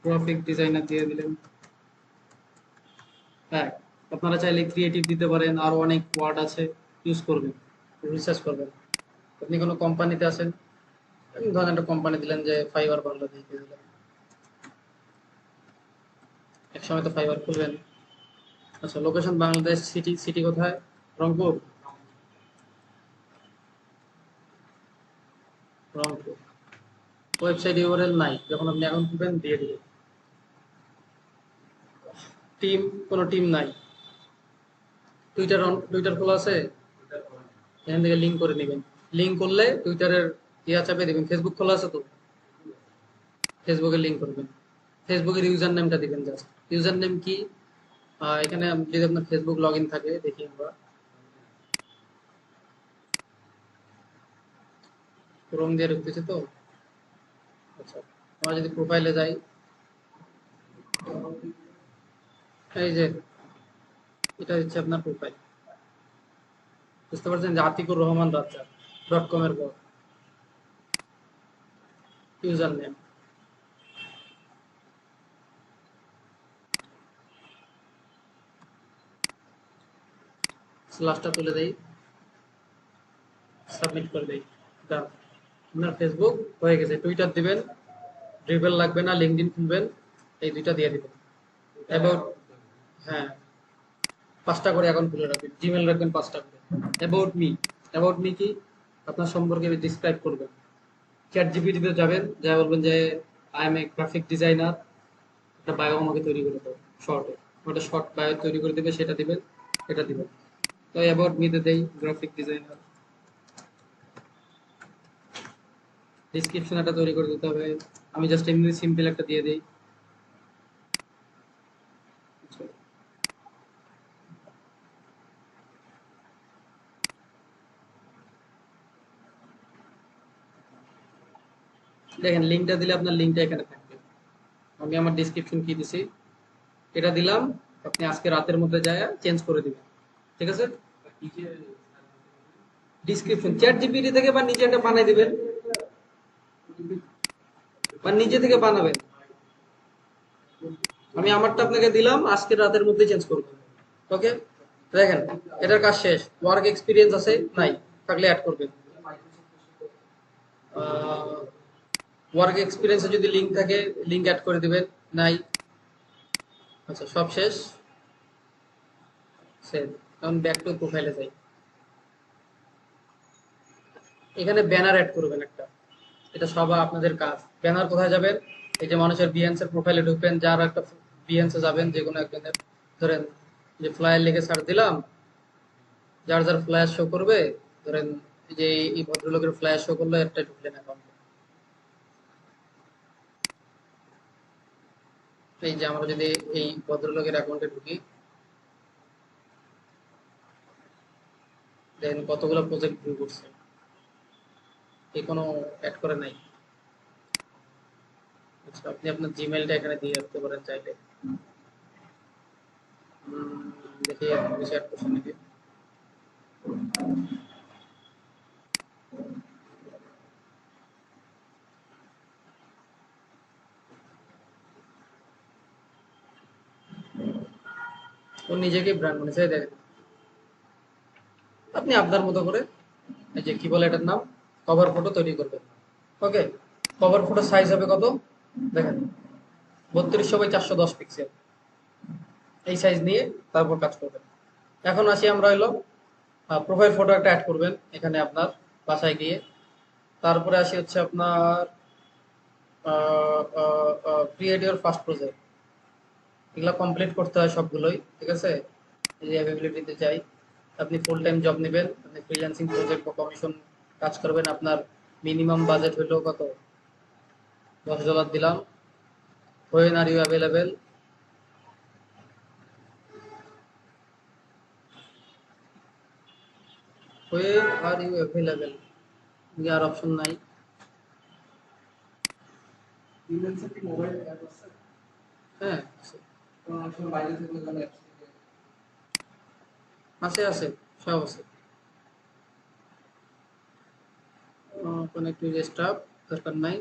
গ্রাফিক ডিজাইনার দিয়ে দিলেন। হ্যাঁ, আপনারা চাইলে ক্রিয়েটিভ দিতে পারেন, আরো অনেক ওয়ার্ড আছে, ইউজ করবেন, রিসার্চ করবেন। আপনি কোনো কোম্পানিতে আছেন, ধরেন একটা কোম্পানি দিলেন যে ফাইবার বাংলাদেশ দিয়ে দিলেন। এক সময় তো ফাইবার খুলবেন। আচ্ছা, লোকেশন বাংলাদেশ, সিটি, সিটি কোথায়? রংপুর। রংপুর। ওয়েবসাইট ইউআরএল নাই, যখন আপনি অ্যাকাউন্ট খুলবেন দিয়ে দিবেন। টিম, কোনো টিম নাই। টুইটার টুইটার খোলা আছে, এখান থেকে লিঙ্ক করে নেবেন। লিঙ্ক করলে টুইটারের ইয়া চাপে দিবেন। ফেসবুক খোলা আছে তো, ফেসবুকে লিঙ্ক করবেন। ফেসবুকের ইউজার নেমটা দিবেন জাস্ট। ইউজার নেম কি? এখানে যদি আপনার ফেসবুক লগ ইন থাকে, দেখি আমরা ক্রোম দিয়ে ঢুকতেছি তো। আচ্ছা, আমরা যদি প্রোফাইলে যাই, এই যে এটা হচ্ছে আপনার প্রোফাইল। বুঝতে পারছেন যে আতিকুর রহমান রাজ্জাক .com এর পর ইউজার নেম। স্ল্যাশটা তুলে দেই, সাবমিট করে দেই। ডান, আপনার ফেসবুক হয়ে গেছে। টুইটার দিবেন, ড্রিবল লাগবে না, লিঙ্কডইন খুলবেন, এই দুইটা দিয়ে দিবেন। অ্যাবাউট, হ্যাঁ, 5টা করে অ্যাকাউন্ট খুলে রাখবেন। জিমেল রাখবেন 5টা করে। অ্যাবাউট মি, অ্যাবাউট মি কি? আপনার সম্পর্কে ডিসক্রাইব করবেন। চ্যাট জিপিটিতে যাবেন, যা বলবেন যে I M A graphic designer, একটা বায়ো আমাকে তৈরি করে দাও শর্টে। ওটা শর্ট বায়ো তৈরি করে দিবে, সেটা দিবেন, এটা দিবেন। তো অ্যাবাউট মিতে দেই গ্রাফিক ডিজাইনার। ডিসক্রিপশন একটা তৈরি করে দিতে হবে। আমি জাস্ট এমনি সিম্পল একটা দিয়ে দিই। দেখেন লিঙ্কটা দিলে আপনার লিঙ্কটা এখানে থাকবে। আমি আমার ডিসক্রিপশন কি দিছি এটা দিলাম, আপনি আজকে রাতের মধ্যে যায় চেঞ্জ করে দিবেন। ঠিক আছে, ডিসক্রিপশন চ্যাট জিপিটি থেকে বা নিজে একটা বানাই দিবেন, বা নিজে থেকে বানাবেন। আমি আমারটা আপনাকে দিলাম, আজকে রাতের মধ্যে চেঞ্জ করবেন। ওকে, দেখেন এটার কাজ শেষ। ওয়ার্ক এক্সপিরিয়েন্স আছে নাই, থাকলে অ্যাড করবেন। ওয়ার্ক এক্সপিরিয়েন্সে যদি লিঙ্ক থাকে, লিঙ্ক অ্যাড করে দিবেন। নাই, আচ্ছা সব শেষ। সেভ। এখন ব্যাক টু প্রোফাইলে যাই। এখানে ব্যানার অ্যাড করবেন একটা, এটা সব আপনাদের কাজ। ব্যানার কোথায় যাবেন? এই যে মানুষের বিহেন্সের প্রোফাইলে ঢুকবেন, যার একটা বিহেন্সে যাবেন, যে কোনো একজনের, ধরেন যে ফ্লায়ার লিখে সার্চ দিলাম, যার যার ফ্ল্যাশ শো করবে, ধরেন এই যে এই ভদ্রলোকের ফ্ল্যাশ শো করলো, একটা ঢুকলেন অ্যাকাউন্টে। এই যে আমরা যদি এই ভদ্রলোকের অ্যাকাউন্টে ঢুকি, দেন কতগুলো প্রজেক্ট ভিউ করছে, এই কোনো অ্যাড করে নাই। আচ্ছা, আপনি আপনার জিমেলটা এখানে দিয়ে রাখতে পারেন চাইলে। দেখি এত বেশি অ্যাড করছে নাকি। ও নিজেকেই ব্র্যান্ড বানিয়েছে, এই দেখেন। আপনি আপনার মতো করে এই যে কি বলে এটার নাম, কভার ফটো তৈরি করবেন। ওকে, কভার ফটো সাইজ হবে কত দেখেন, 32x410 পিক্সেল। এই সাইজ নিয়ে তারপর কাজ করবেন। এখন আসি আমরা হলো প্রোফাইল ফটো একটা অ্যাড করবেন এখানে আপনার বাসায় গিয়ে। তারপরে আসি হচ্ছে আপনার ক্রিয়েট ইওর ফার্স্ট প্রজেক্ট, এগুলো কমপ্লিট করতে হয় সবগুলোই, ঠিক আছে। এই যে অ্যাভেবিলিটিতে যাই, আপনি ফুল টাইম জব নেবেন, আপনি ফ্রিল্যান্সিং প্রজেক্ট বা কমিশন কাজ করবেন, আপনার মিনিমাম বাজেট হলো কত, $10 দিলাম। When are you available, when are you available, আর অপশন নাই।
ফ্রিল্যান্সার কি মোবাইল অ্যাপ আছে?
হ্যাঁ
তো অনেক সময় বাইরে থেকে গেলে অ্যাপস থেকে
আছে, আছে, সব আছে। কানেক্ট উইথ স্টাফ দরকার নাই।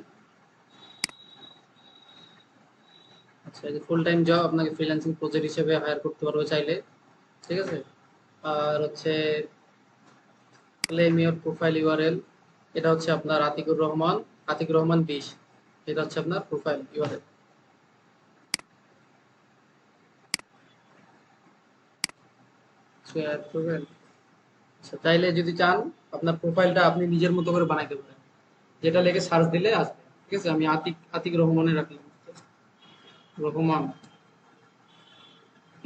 আচ্ছা, এই যে ফুল টাইম জব আপনাকে ফ্রিল্যান্সিং প্রজেক্ট হিসেবে হায়ার করতে পারবে চাইলে, ঠিক আছে। আর হচ্ছে ক্লেম ইওর প্রোফাইল ইউআরএল, এটা হচ্ছে আপনার আতিকুর রহমান, আতিকুর রহমান 20, এটা হচ্ছে আপনার প্রোফাইল ইউআরএল। শেয়ার করবেন। আচ্ছা, চাইলে যদি চান আপনার প্রোফাইলটা আপনি নিজের মতো করে বানাইতে পারেন, যেটা লেগে সার্চ দিলে আসবে, ঠিক আছে। আমি আতিক আতিক রহমানে রাখলাম, রহমান,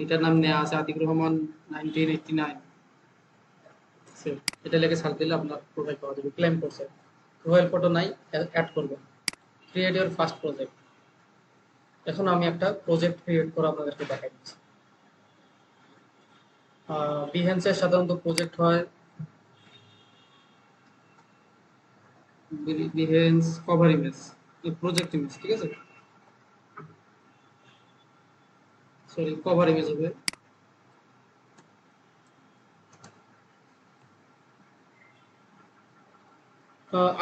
এটার নাম নেওয়া আছে আতিক রহমান 1989, এটা লেগে সার্চ দিলে আপনার প্রোফাইল পাওয়া যাবে। ক্লেম করছে, প্রোফাইল ফটো নাই, অ্যাড করবেন। Create your first project. এখন আমি একটা প্রজেক্ট ক্রিয়েট করে আপনাদেরকে দেখাই দিচ্ছি। বিহেন্সের সাধারণত প্রজেক্ট হয় Behance cover image, project image, ঠিক আছে, সরি কভার ইমেজ হবে।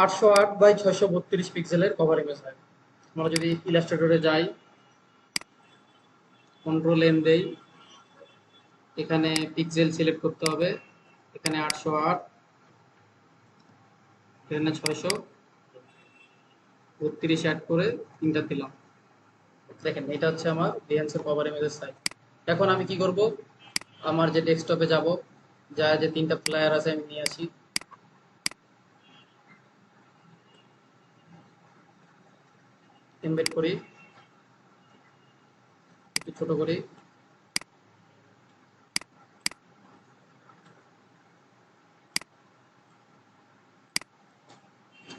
808x632 পিক্সেলের কভার ইমেজ হয়। আমরা যদি ইলাস্ট্রেটরে যাই, কন্ট্রোল এন দেই, এখানে পিক্সেল সিলেক্ট করতে হবে, এখানে 808, এখানে 632 অ্যাড করে ইন্টার দিলাম। দেখেন এটা হচ্ছে আমার বিহেন্সের কভার ইমেজের সাইজ। এখন আমি কি করব, আমার যে ডেস্কটপে যাব, যা যে 3টা ফ্লায়ার আছে আমি নিয়ে আসি, এমবেড করি, একটু ছোট করি,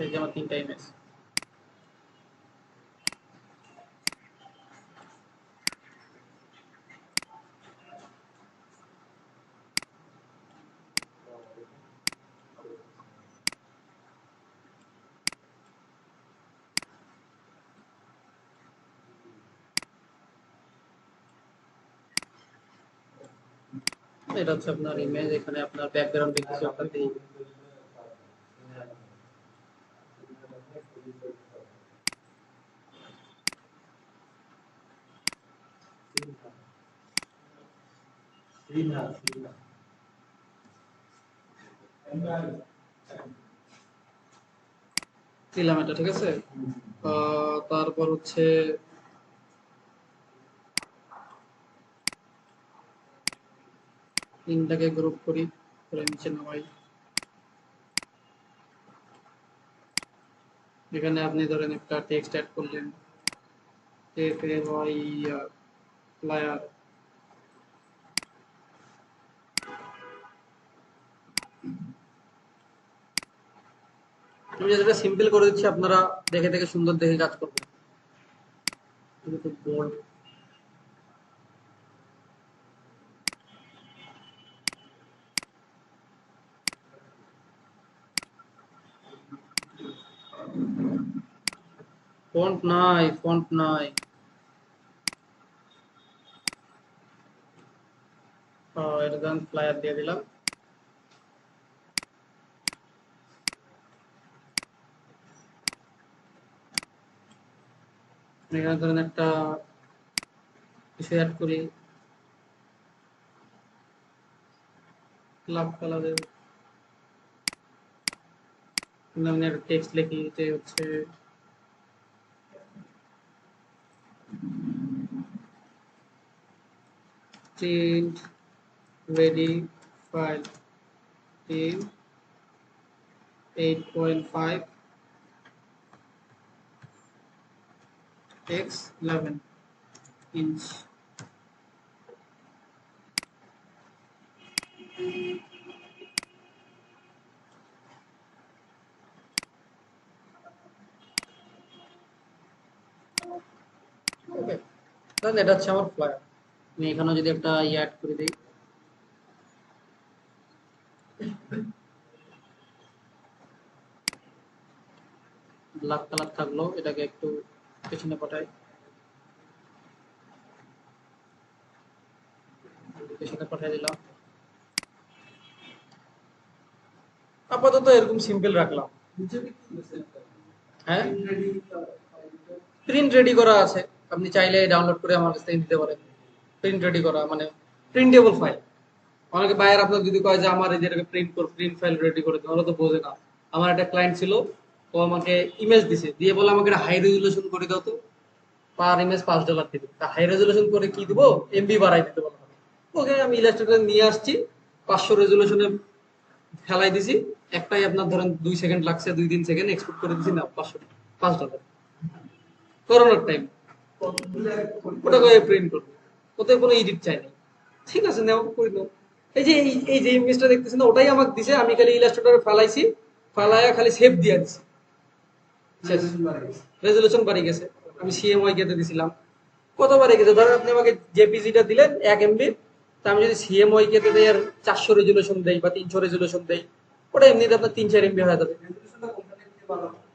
এই যে আমার 3টা ইমেজ। এটা হচ্ছে আপনার ইমেজ, এখানে আপনার ব্যাকগ্রাউন্ডে কিছু একটা দিই। দিলাম এটা, ঠিক আছে। তারপর হচ্ছে তিনটাকে গ্রুপ করি, করে নিচে নামাই। এখানে আপনি ধরেন একটা টেক্সট অ্যাড করলেন, এফ এ ওয়াই ফ্লায়ার, আমি যেটা সিম্পল করে দিচ্ছি, আপনারা দেখে দেখে সুন্দর দেখে কাজ করবেন। বোল্ড, ফন্ট নাই, ফন্ট নাই, এটা ধরেন ফ্লায়ার দিয়ে দিলাম। এখানে ধরেন একটা কিছু অ্যাড করি, লাভ কালারের আমি একটা টেক্সট লিখি যে হচ্ছে print ready file in 8.5 x 11 inch. ওকে, তাহলে এটা হচ্ছে আমার ফ্লায়ার। আমি এখানেও যদি একটা অ্যাড করে দিই, ব্ল্যাক কালার থাকলো, এটাকে একটু পেছনে পাঠাই, পেছনে পাঠিয়ে দিলাম। আপাতত এরকম সিম্পল রাখলাম। হ্যাঁ, প্রিন্ট রেডি করা আছে, আপনি চাইলে ডাউনলোড করে আমার কাছ থেকে নিতে পারেন। প্রিন্ট রেডি করা মানে প্রিন্টেবল ফাইল। অনেকে বায়ার আপনার যদি কয় যে আমার এই যেটাকে প্রিন্ট ফাইল রেডি করে দেন, ওরা তো বোঝে না। আমার একটা ক্লায়েন্ট ছিল, ও আমাকে ইমেজ দিছে, দিয়ে বলে আমাকে হাই রেজুলেশন করে দাও তো, পার ইমেজ $5 দিবে। তা হাই রেজুলেশন করে কি দিব, এমবি বাড়াই দিতে বলা হবে। ওকে আমি ইলাস্ট্রেটর নিয়ে আসছি, 500 রেজুলেশনে ফেলাই দিছি, একটাই আপনার ধরেন 2 সেকেন্ড লাগছে, 2-3 সেকেন্ড এক্সপোর্ট করে দিছি, না $5 করোনার টাইম, ওটা করে প্রিন্ট করবো, ওতে কোনো এডিট চাই না। ঠিক আছে, নাও করে নাও। এই যে ইমেজটা দেখতেছেন না, ওটাই আমাকে দিছে, আমি খালি ইলাস্ট্রেটরে ফালাইছি, ফালায়া খালি সেভ দিয়ে দিছি, রেজুলেশন বাড়ি গেছে। আমি সিএমওয়াই কে দিছিলাম, কত বাড়ি গেছে, ধরেন আপনি আমাকে জেপিজিটা দিলেন 1 MB, তা আমি যদি সিএমওয়াই কে দেই আর 400 রেজুলেশন দেই বা 300 রেজুলেশন দেই, ওটা এমনিতে আপনার 3-4 MB হয়ে যাবে।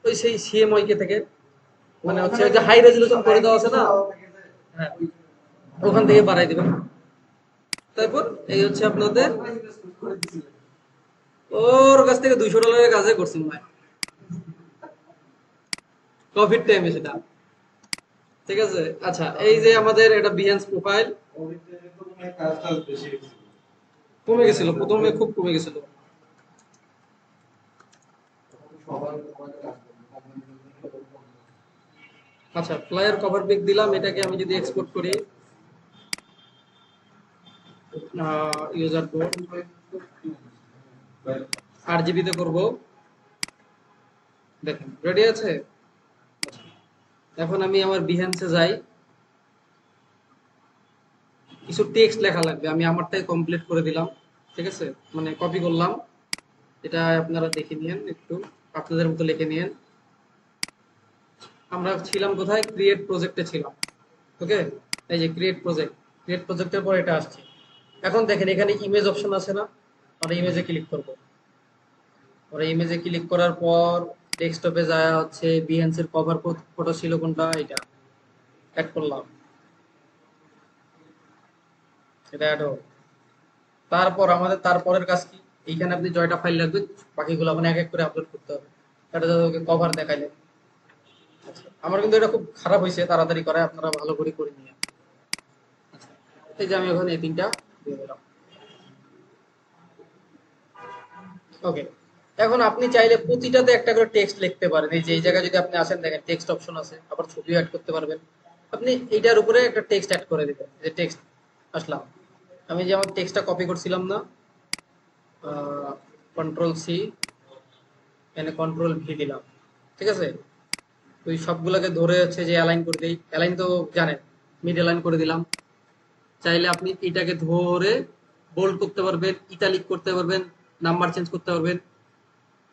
ওই সেই সিএমওয়াই কে থেকে, মানে হচ্ছে যে হাই রেজুলেশন করে দেওয়া আছে না, হ্যাঁ, ওখান থেকে বাড়াই দিবেন। তারপর এই হচ্ছে আপনাদের, ওর কাছ থেকে $200 কাজে করছি ভাই, প্রফিট টাইমে সেটা। ঠিক আছে, আচ্ছা, এই যে আমাদের এটা বিহেন্স প্রোফাইল কমে গেছিল, প্রথমে খুব কমে গেছিল। আচ্ছা, ফ্লায়ার কভার পিক দিলাম, এটাকে আমি যদি এক্সপোর্ট করি ইউজার কোড RGB তে করব, দেখেন রেডি আছে। এখন আমি আমার বিহেন্সে যাই, কিছু টেক্সট লেখা লাগবে, আমি আমারটাই কমপ্লিট করে দিলাম। ঠিক আছে, মানে কপি করলাম, এটা আপনারা দেখে নিয়েন, একটু আপনাদের মতো লিখে নিয়েন। আমরা ছিলাম কোথায়, ক্রিয়েট প্রজেক্টে ছিলাম। ওকে, এই যে ক্রিয়েট প্রজেক্টের পর এটা আসছে। এখন দেখেন এখানে ইমেজ অপশন আছে না, আমরা ইমেজে ক্লিক করব। আমরা ইমেজে ক্লিক করার পর ডেস্কটপে যায় হচ্ছে বিহেন্সের কভার ফটো ছিল কোনটা, এটা অ্যাড করলাম, এটা অ্যাড হোক। তারপর আমাদের তারপরের কাজ কি, এইখানে আপনি জয়টা ফাইল রাখবেন, বাকিগুলো আপনি এক এক করে আপলোড করতে হবে। এটা যদি কভার দেখাইলেন, আচ্ছা, আমার কিন্তু এটা খুব খারাপ হয়েছে, তাড়াতাড়ি করে, আপনারা ভালো করে করে নিয়ে। আচ্ছা, এই যে আমি ওখানে এই 3টা দিয়ে দিলাম। ওকে, এখন আপনি চাইলে প্রতিটাতে একটা করে টেক্সট লিখতে পারেন। এই যে এই জায়গায় যদি আপনি আসেন, দেখেন টেক্সট অপশন আছে, আবার ছবিও অ্যাড করতে পারবেন। আপনি এইটার উপরে একটা টেক্সট অ্যাড করে দিবেন, যে টেক্সট আসলাম, আমি যে আমার টেক্সটটা কপি করছিলাম না, কন্ট্রোল C, এখানে কন্ট্রোল V দিলাম। ঠিক আছে, ওই সবগুলোকে ধরে হচ্ছে যে অ্যালাইন করে দিই, অ্যালাইন তো জানেন, মিড অ্যালাইন করে দিলাম। চাইলে আপনি এটাকে ধরে বোল্ড করতে পারবেন, ইটালিক করতে পারবেন, নাম্বার চেঞ্জ করতে পারবেন,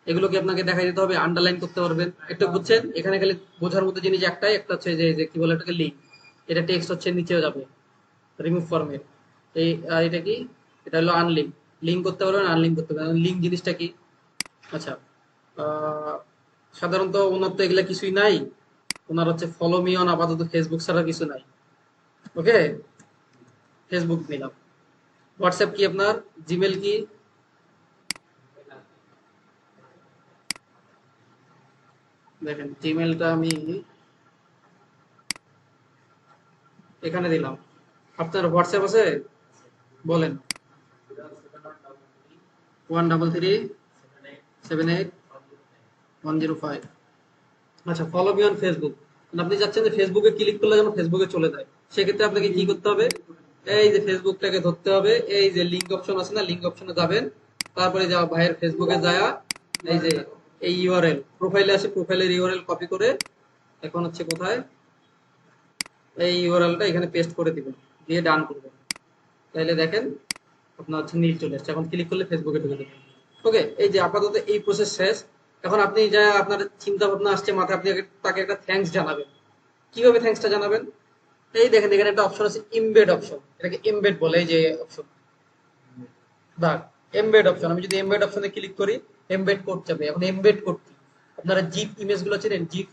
এগুলো কি আপনাকে দেখাই দিতে হবে, আন্ডারলাইন করতে পারবেন। একটু বুঝছেন, এখানে খালি বোঝার মতো জিনিস একটাই, একটা হচ্ছে যে কি বলে এটাকে, লিঙ্ক। এটা টেক্সট হচ্ছে নিচেও যাবে, রিমুভ ফরম্যাট। এই আর এটা কি, এটা হলো আনলিঙ্ক, লিঙ্ক করতে পারবেন, আনলিঙ্ক করতে পারবেন। লিঙ্ক জিনিসটা কি, আচ্ছা, সাধারণত ওনার তো এগুলা কিছুই নাই, ওনার হচ্ছে ফলো মি অন, আপাতত ফেসবুক ছাড়া কিছু নাই। ওকে, ফেসবুক নিলাম, হোয়াটসঅ্যাপ কি আপনার, জিমেল কি? দেখেন জিমেলটা আমি এখানে দিলাম। আপনার হোয়াটসঅ্যাপ আছে? বলেন। 133 78 105। আচ্ছা, ফলো মি অন ফেসবুক। আপনি চাচ্ছেন যে ফেসবুকে ক্লিক করলে যেন ফেসবুকে চলে যায়, সেক্ষেত্রে আপনাকে কি করতে হবে? এই যে ফেসবুকটাকে ধরতে হবে, এই যে লিঙ্ক অপশন আছে না, লিঙ্ক অপশনে যাবেন। তারপরে যা ভাইয়ের ফেসবুকে যায়, এই যে এই ইউআরএল প্রোফাইলে আছে, প্রোফাইলের ইউআরএল কপি করে এখন হচ্ছে কোথায়, এই ইউআরএলটা এখানে পেস্ট করে দিবেন, দিয়ে ডান করবেন। তাইলে দেখেন আপনার হচ্ছে নীল চলে আসছে। এখন ক্লিক করলে ফেসবুকে ঢুকে যাবে। ওকে, এই যে আপাতত এই প্রসেস শেষ। এখন আপনি যা আপনার চিন্তা ভাবনা আসছে মাথায়, আপনি তাকে একটা থ্যাঙ্কস জানাবেন। কিভাবে থ্যাঙ্কসটা জানাবেন? এই দেখেন এখানে একটা অপশন আছে, এমবেড অপশন। এটাকে এমবেড বলে, এই যে অপশন দাগ, এমবেড অপশন। আমি যদি এমবেড অপশনে ক্লিক করি, এমবেড কোড যাবে। এখন এমবেড কোড কি? আপনারা জিপ ইমেজ গুলো চেনেন? জিপ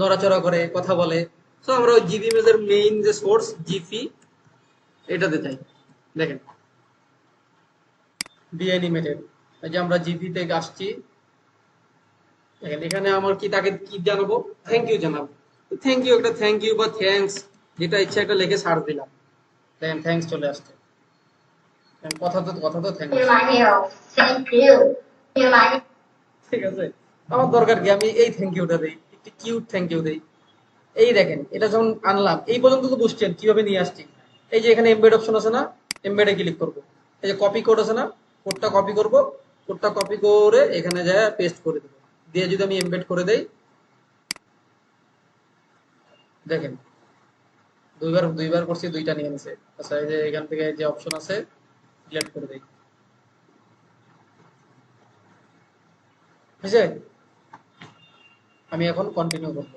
নড়াচড়া করে, কথা বলে। তো আমরা ওই জিপ ইমেজের মেইন যে সোর্স জিপি, এটাতে চাই। দেখেন বি অ্যানিমেটেড, এই যে আমরা জিপি থেকে আসছি। দেখেন এখানে আমার কি, তাকে কি জানাবো? থ্যাংক ইউ জানাবো। থ্যাংক ইউ, একটা থ্যাংক ইউ বা থ্যাঙ্কস যেটা ইচ্ছা একটা লিখে সার্চ দিলাম। দেখেন থ্যাঙ্কস চলে আসছে। কথা তো thanks.
You're my hero. Thank you. You're my
ঠিক আছে, আমার দরকার কি আমি এই থ্যাংক ইউটা দেই, একটু কিউট থ্যাংক ইউ দেই। এই দেখেন এটা যখন আনলাম, এই পর্যন্ত তো বুঝছেন কিভাবে নিয়ে আসছি। এই যে এখানে এমবেড অপশন আছে না, এমবেডে ক্লিক করব। এই যে কপি কোড আছে না, কোডটা কপি করব। কোডটা কপি করে এখানে যায় পেস্ট করে দেবো। দিয়ে যদি আমি এমবেড করে দেই, দেখেন দুইবার দুইবার করছি, দুইটা নিয়ে নিছে। আচ্ছা, এই যে এখান থেকে যে অপশন আছে, ডিলিট করে দেই। বুঝছে? আমি এখন কন্টিনিউ করবো।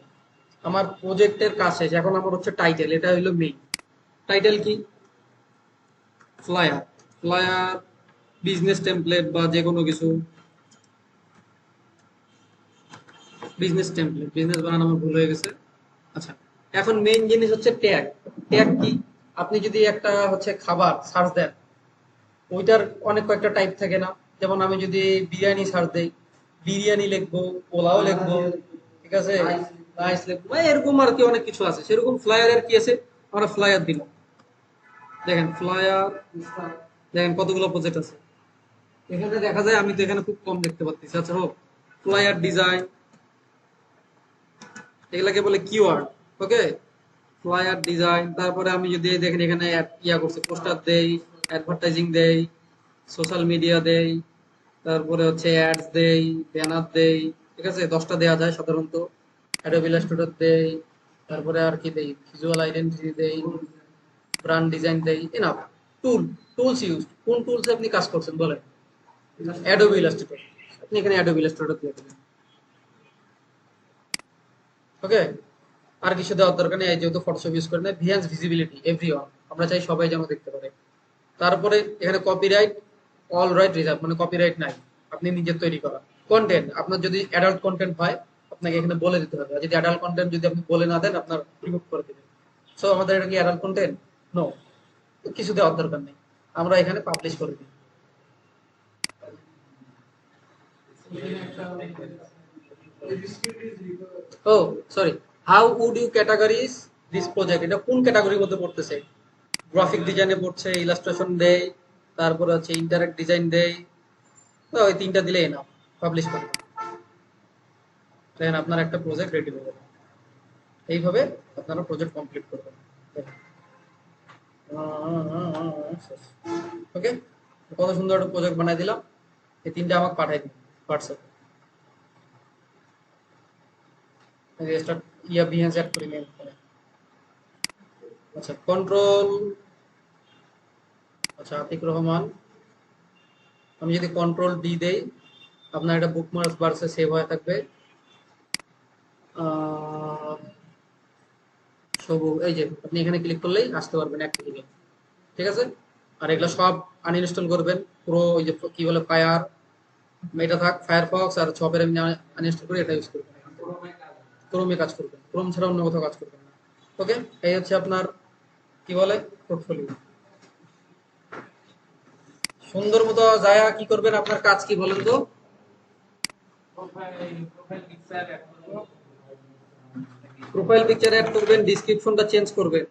আমার প্রজেক্টের কাজ শেষ। এখন আমার হচ্ছে টাইটেল, এটা হইলো মেইন। টাইটেল কি? ফ্লায়ার। ফ্লায়ার, বিজনেস টেমপ্লেট বা যে কোনো কিছু। বিজনেস টেমপ্লেট, বিজনেস বানানো আমার ভুল হয়ে গেছে। আচ্ছা, এখন মেইন জিনিস হচ্ছে ট্যাগ। ট্যাগ কি? আপনি যদি একটা হচ্ছে খাবার সার্চ দেন, ওইটার অনেক কয়েকটা টাইপ থাকে না? যেমন আমি যদি বিরিয়ানি সার্চ দেই, বিরিয়ানি লিখবো, পোলাও লিখবো, ঠিক আছে, রাইস লিখবো, এরকম আর কি অনেক কিছু আছে। সেরকম ফ্লায়ারের কি আছে, আমরা ফ্লায়ার দিলাম। দেখেন ফ্লায়ার, দেখেন কতগুলো প্রজেক্ট আছে এখানে দেখা যায়। আমি তো এখানে খুব কম দেখতে পাচ্ছি। আচ্ছা হোক, ফ্লায়ার ডিজাইন, এগুলাকে বলে কিওয়ার্ড। ওকে, ফ্লায়ার ডিজাইন। তারপরে আমি যদি দেখেন এখানে ইয়া করছি, পোস্টার দেই, অ্যাডভার্টাইজিং দেই, সোশ্যাল মিডিয়া দেই, তারপরে হচ্ছে অ্যাডস দেই, ব্যানার দেই। ঠিক আছে, 10টা দেওয়া যায় সাধারণত। অ্যাডোবি ইলাস্ট্রেটর দেই, তারপরে আর কি দেই, ভিজুয়াল আইডেন্টিটি দেই, ব্র্যান্ড ডিজাইন দেই। এনাফ। টুল, টুলস ইউজ, কোন টুলসে আপনি কাজ করছেন বলেন? অ্যাডোবি ইলাস্ট্রেটর, আপনি এখানে অ্যাডোবি ইলাস্ট্রেটর দিয়ে দেবেন। ওকে, আর কিছু দেওয়ার দরকার নেই। যেহেতু ফটোশপ ইউজ করে না, ভিএনস ভিজিবিলিটি এভরিওয়ান, আমরা চাই সবাই যেন দেখতে পারে। তারপরে এখানে কপিরাইট, অল রাইট রিজার্ভ, মানে কপিরাইট নাই, আপনি নিজের তৈরি করা। কন্টেন্ট, আপনার যদি অ্যাডাল্ট কন্টেন্ট হয় আপনাকে এখানে বলে দিতে হবে। আর যদি অ্যাডাল্ট কন্টেন্ট যদি আপনি বলে না দেন, আপনার রিমুভ করে দেবেন। সো আমাদের এটা কি অ্যাডাল্ট কন্টেন্ট? নো, কিছু দেওয়ার দরকার নেই, আমরা এখানে পাবলিশ করে দিই। Oh sorry, how would you categorize this project? এটা কোন ক্যাটাগরির মধ্যে পড়তেছে? গ্রাফিক ডিজাইনে পড়ছে, ইলাস্ট্রেশন দেই, তারপরে হচ্ছে ইন্টারেক্ট ডিজাইন দেই। তো ওই তিনটা দিলেই না, পাবলিশ করে দেন আপনার একটা প্রজেক্ট রেডি হয়ে যাবে। এইভাবে আপনারা প্রজেক্ট কমপ্লিট করবেন। ওকে, কত সুন্দর একটা প্রজেক্ট বানাই দিলাম। এই তিনটা আমাকে পাঠাই দিন হোয়াটসঅ্যাপে। স্টার্ট ইয়া বিহেন্স অ্যাড করে নিন। আচ্ছা কন্ট্রোল, আচ্ছা আতিক রহমান, আমি যদি কন্ট্রোল ডি দেই, আপনার এটা বুকমার্কস বারসে সেভ হয়ে থাকবে। সবু, এই যে আপনি এখানে ক্লিক করলেই আসতে পারবেন অ্যাক্টিভে। ঠিক আছে, আর এগুলো সব আনইনস্টল করবেন। পুরো ওই যে কি বলে ফায়ার, এটা থাক, ফায়ারফক্স আর সবের এমনি আনইনস্টল করে এটা ইউজ করবেন। ক্রোমে কাজ করবেন, ক্রোম ছাড়া অন্য কোথাও কাজ করবেন না। ওকে, এই হচ্ছে আপনার কি বলে পোর্টফোলিও। সুন্দর মতো যায়া কি করবেন, আপনার কাজ কি বলেন তো?
প্রোফাইল পিকচার অ্যাড করব।
প্রোফাইল পিকচার অ্যাড করবেন, ডেসক্রিপশনটা চেঞ্জ করবেন।